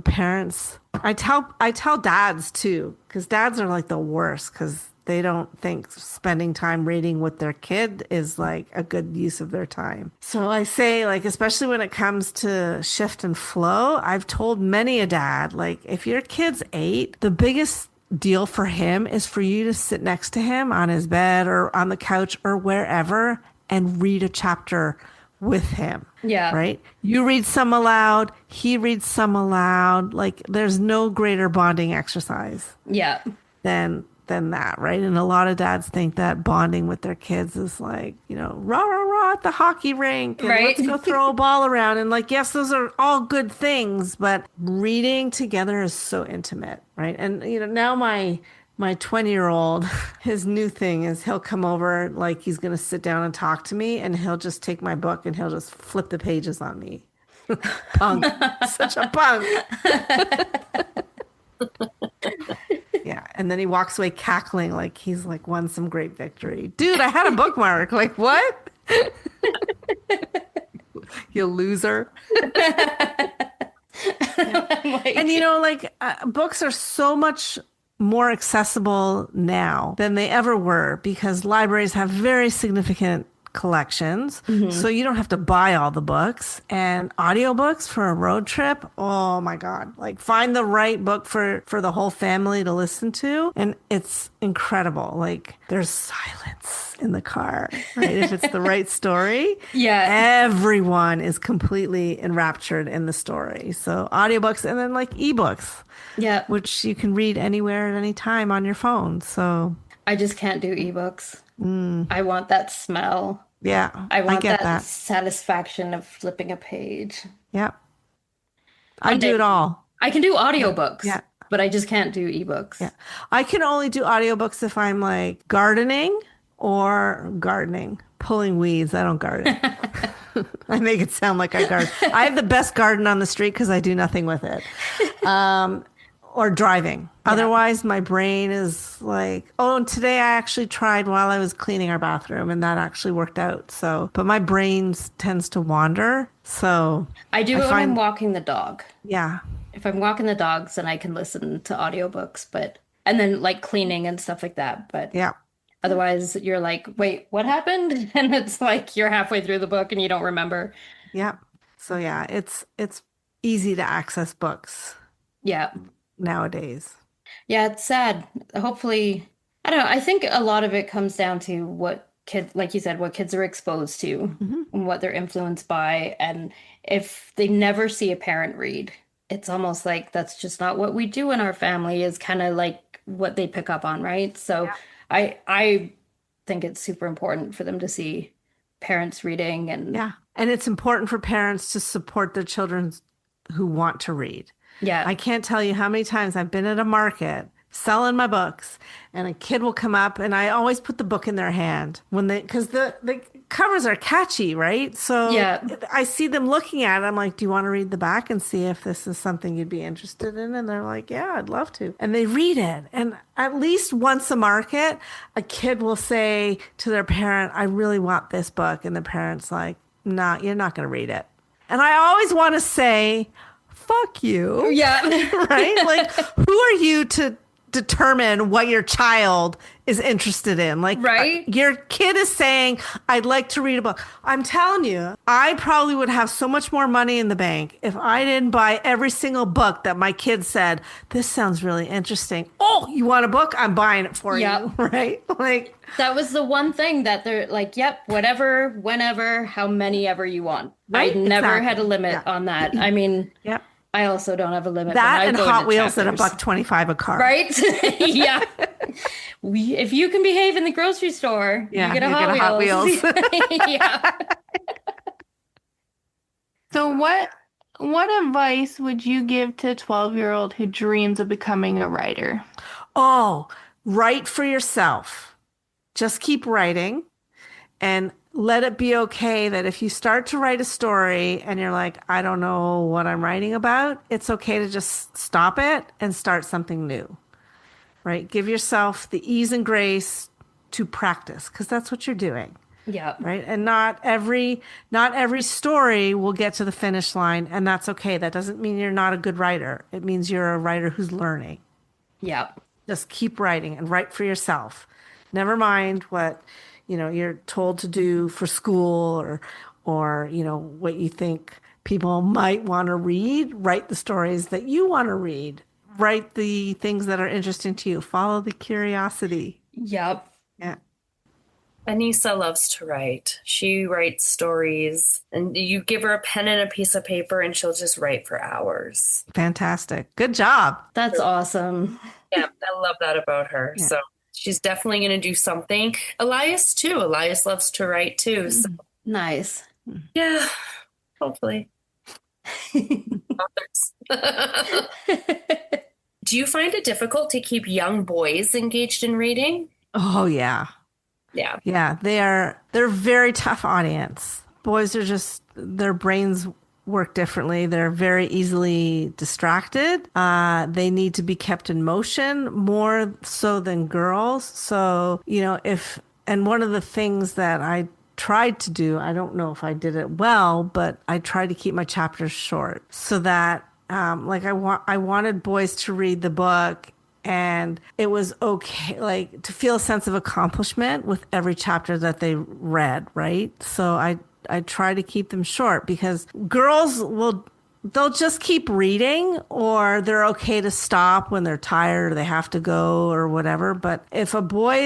parents. I tell dads too, because dads are like the worst because they don't think spending time reading with their kid is like a good use of their time. So I say, like, especially when it comes to shift and flow, I've told many a dad, like, if your kid's 8, the biggest deal for him is for you to sit next to him on his bed or on the couch or wherever and read a chapter with him. Yeah. Right? You read some aloud, he reads some aloud. Like, there's no greater bonding exercise Yeah. than that, right? And a lot of dads think that bonding with their kids is like, rah, rah, rah at the hockey rink. And Right. let's go throw a ball around. And like, yes, those are all good things, but reading together is so intimate, right? And, now my 20-year-old, his new thing is he'll come over, like he's going to sit down and talk to me, and he'll just take my book and he'll just flip the pages on me. Punk. Such a punk. Yeah. And then he walks away cackling like he's like won some great victory. Dude, I had a bookmark. Like, what? You loser. And books are so much more accessible now than they ever were because libraries have very significant collections. So you don't have to buy all the books. And audiobooks for a road trip, oh my God. Like, find the right book for the whole family to listen to. And it's incredible. Like, there's silence in the car, right? If it's the right story. Yeah. Everyone is completely enraptured in the story. So audiobooks, and then like ebooks. Yeah. Which you can read anywhere at any time on your phone. So I just can't do ebooks. I want that smell. yeah, I want get that that. satisfaction of flipping a page. Yeah. I do it all. I can do audiobooks, Yeah. but I just can't do ebooks. Yeah. I can only do audiobooks if I'm like gardening, pulling weeds. I don't garden. I make it sound like I garden. I have the best garden on the street because I do nothing with it. Or driving. Yeah. Otherwise, my brain is like, oh, and today I actually tried while I was cleaning our bathroom, and that actually worked out. So, but my brain tends to wander. So I do it when I'm walking the dog. Yeah. If I'm walking the dogs, then I can listen to audiobooks, and then like cleaning and stuff like that. But yeah. Otherwise, you're like, wait, what happened? And it's like you're halfway through the book and you don't remember. Yeah. So yeah, it's easy to access books. Yeah. Nowadays. Yeah, it's sad. Hopefully, I don't know. I think a lot of it comes down to what kids, like you said, what kids are exposed to and what they're influenced by. And if they never see a parent read, it's almost like that's just not what we do in our family, is kind of like what they pick up on, right? So I think it's super important for them to see parents reading. And and it's important for parents to support their children who want to read. Yeah. I can't tell you how many times I've been at a market selling my books, and a kid will come up, and I always put the book in their hand because the covers are catchy, right? So I see them looking at it. I'm like, do you want to read the back and see if this is something you'd be interested in? And they're like, yeah, I'd love to. And they read it. And at least once a market, a kid will say to their parent, I really want this book. And the parent's like, nah, you're not going to read it. And I always want to say, fuck you. Yeah. Right? Like, who are you to determine what your child is interested in. Like Right? your kid is saying, I'd like to read a book. I'm telling you, I probably would have so much more money in the bank if I didn't buy every single book that my kid said, this sounds really interesting. Oh, you want a book? I'm buying it for Yep. you. Right? Like, That was the one thing that they're like, yep, whatever, whenever, how many ever you want. I right? never had a Exactly. limit Yeah. on that. I mean, Yep. I also don't have a limit when That I and go Hot into Wheels at a chapters. buck 25 a car. Right? Yeah. If you can behave in the grocery store, you Yeah, get a you get Hot a Hot Wheels. Wheels. Yeah. So what advice would you give to a 12-year-old who dreams of becoming a writer? Oh, write for yourself. Just keep writing and let it be okay that if you start to write a story and you're like, I don't know what I'm writing about, it's okay to just stop it and start something new, right? Give yourself the ease and grace to practice because that's what you're doing, Yeah. right? And not every story will get to the finish line, and that's okay. That doesn't mean you're not a good writer. It means you're a writer who's learning. Yeah. Just keep writing and write for yourself. Never mind what, you're told to do for school or, what you think people might want to read. Write the stories that you want to read. Write the things that are interesting to you. Follow the curiosity. Yep. Yeah. Anissa loves to write. She writes stories, and you give her a pen and a piece of paper, and she'll just write for hours. Fantastic. Good job. That's awesome. Yeah, I love that about her. Yeah. So she's definitely going to do something. Elias, too. Elias loves to write, too. So, Nice. yeah, hopefully. Authors. Do you find it difficult to keep young boys engaged in reading? Oh yeah. Yeah. Yeah, they're a very tough audience. Boys are just their brains work differently. They're very easily distracted. They need to be kept in motion more so than girls. So, if and one of the things that I tried to do, I don't know if I did it well, but I tried to keep my chapters short so that like I wanted boys to read the book and it was okay like to feel a sense of accomplishment with every chapter that they read, right? So I try to keep them short because girls they'll just keep reading or they're okay to stop when they're tired or they have to go or whatever. But if a boy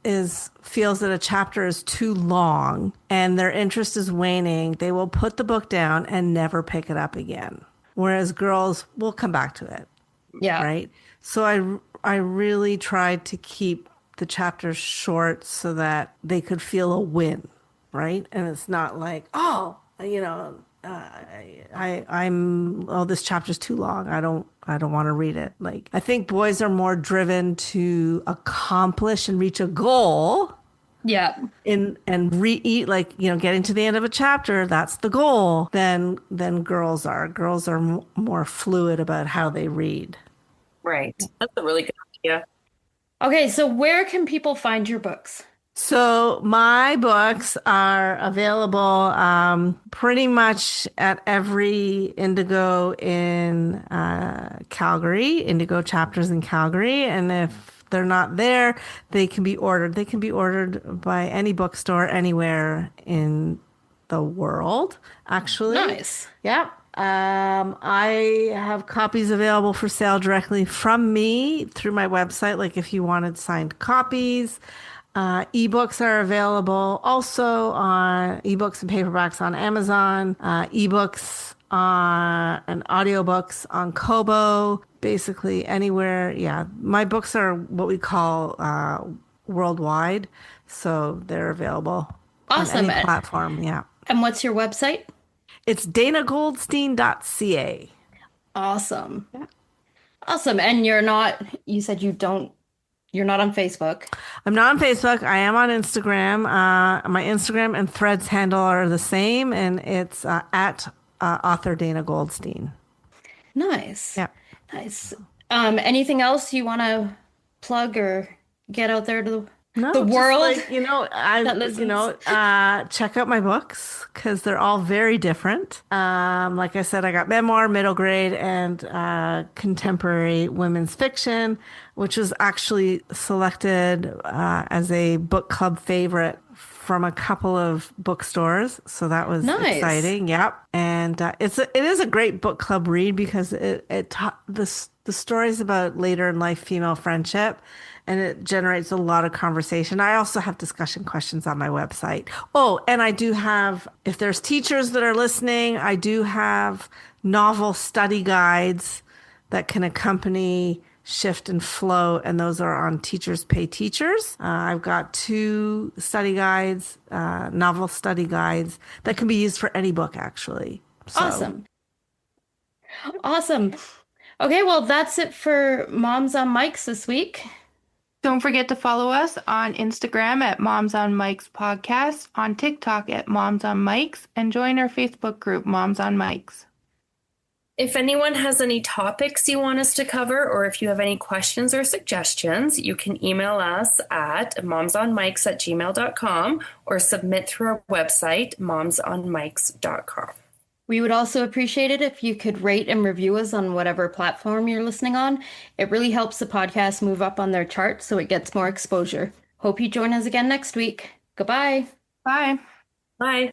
is feels that a chapter is too long and their interest is waning, they will put the book down and never pick it up again. Whereas girls will come back to it, Yeah. right? So I really tried to keep the chapters short so that they could feel a win, right? And it's not like, oh, this chapter's too long. I don't want to read it. Like I think boys are more driven to accomplish and reach a goal Yeah. in and re-eat like getting to the end of a chapter, that's the goal, than girls are. Girls are more fluid about how they read. Right. That's a really good idea. Okay, so where can people find your books? So my books are available pretty much at every Indigo in Calgary, Indigo chapters in Calgary. And if they're not there, they can be ordered. They can be ordered by any bookstore anywhere in the world, actually. Nice. Yeah. I have copies available for sale directly from me through my website. Like if you wanted signed copies, ebooks are available also on ebooks and paperbacks on Amazon, ebooks and audiobooks on Kobo, basically anywhere. Yeah. My books are what we call worldwide. So they're available on Awesome. any platform. Yeah. And what's your website? It's danagoldstein.ca. Awesome. Yeah. Awesome. And you said you're not on Facebook. I'm not on Facebook. I am on Instagram. My Instagram and Threads handle are the same, and it's at author Dana Goldstein. Nice. Yeah. Nice. Anything else you want to plug or get out there to No, The just world like, I, that listens. check out my books because they're all very different. Like I said, I got memoir, middle grade, and contemporary women's fiction, which was actually selected as a book club favorite from a couple of bookstores. So that was Nice. exciting. Yep. And it is a great book club read because the stories about later in life female friendship, and it generates a lot of conversation. I also have discussion questions on my website. Oh, and I do have, if there's teachers that are listening, I do have novel study guides that can accompany Shift and Flow, and those are on Teachers Pay Teachers. I've got two study guides, novel study guides that can be used for any book, actually. So, Awesome. Awesome. Okay, well, that's it for Moms on Mics this week. Don't forget to follow us on Instagram at Moms on Mics Podcast, on TikTok at Moms on Mics, and join our Facebook group, Moms on Mics. If anyone has any topics you want us to cover, or if you have any questions or suggestions, you can email us at momsonmics@gmail.com or submit through our website, momsonmics.com. We would also appreciate it if you could rate and review us on whatever platform you're listening on. It really helps the podcast move up on their chart so it gets more exposure. Hope you join us again next week. Goodbye. Bye. Bye.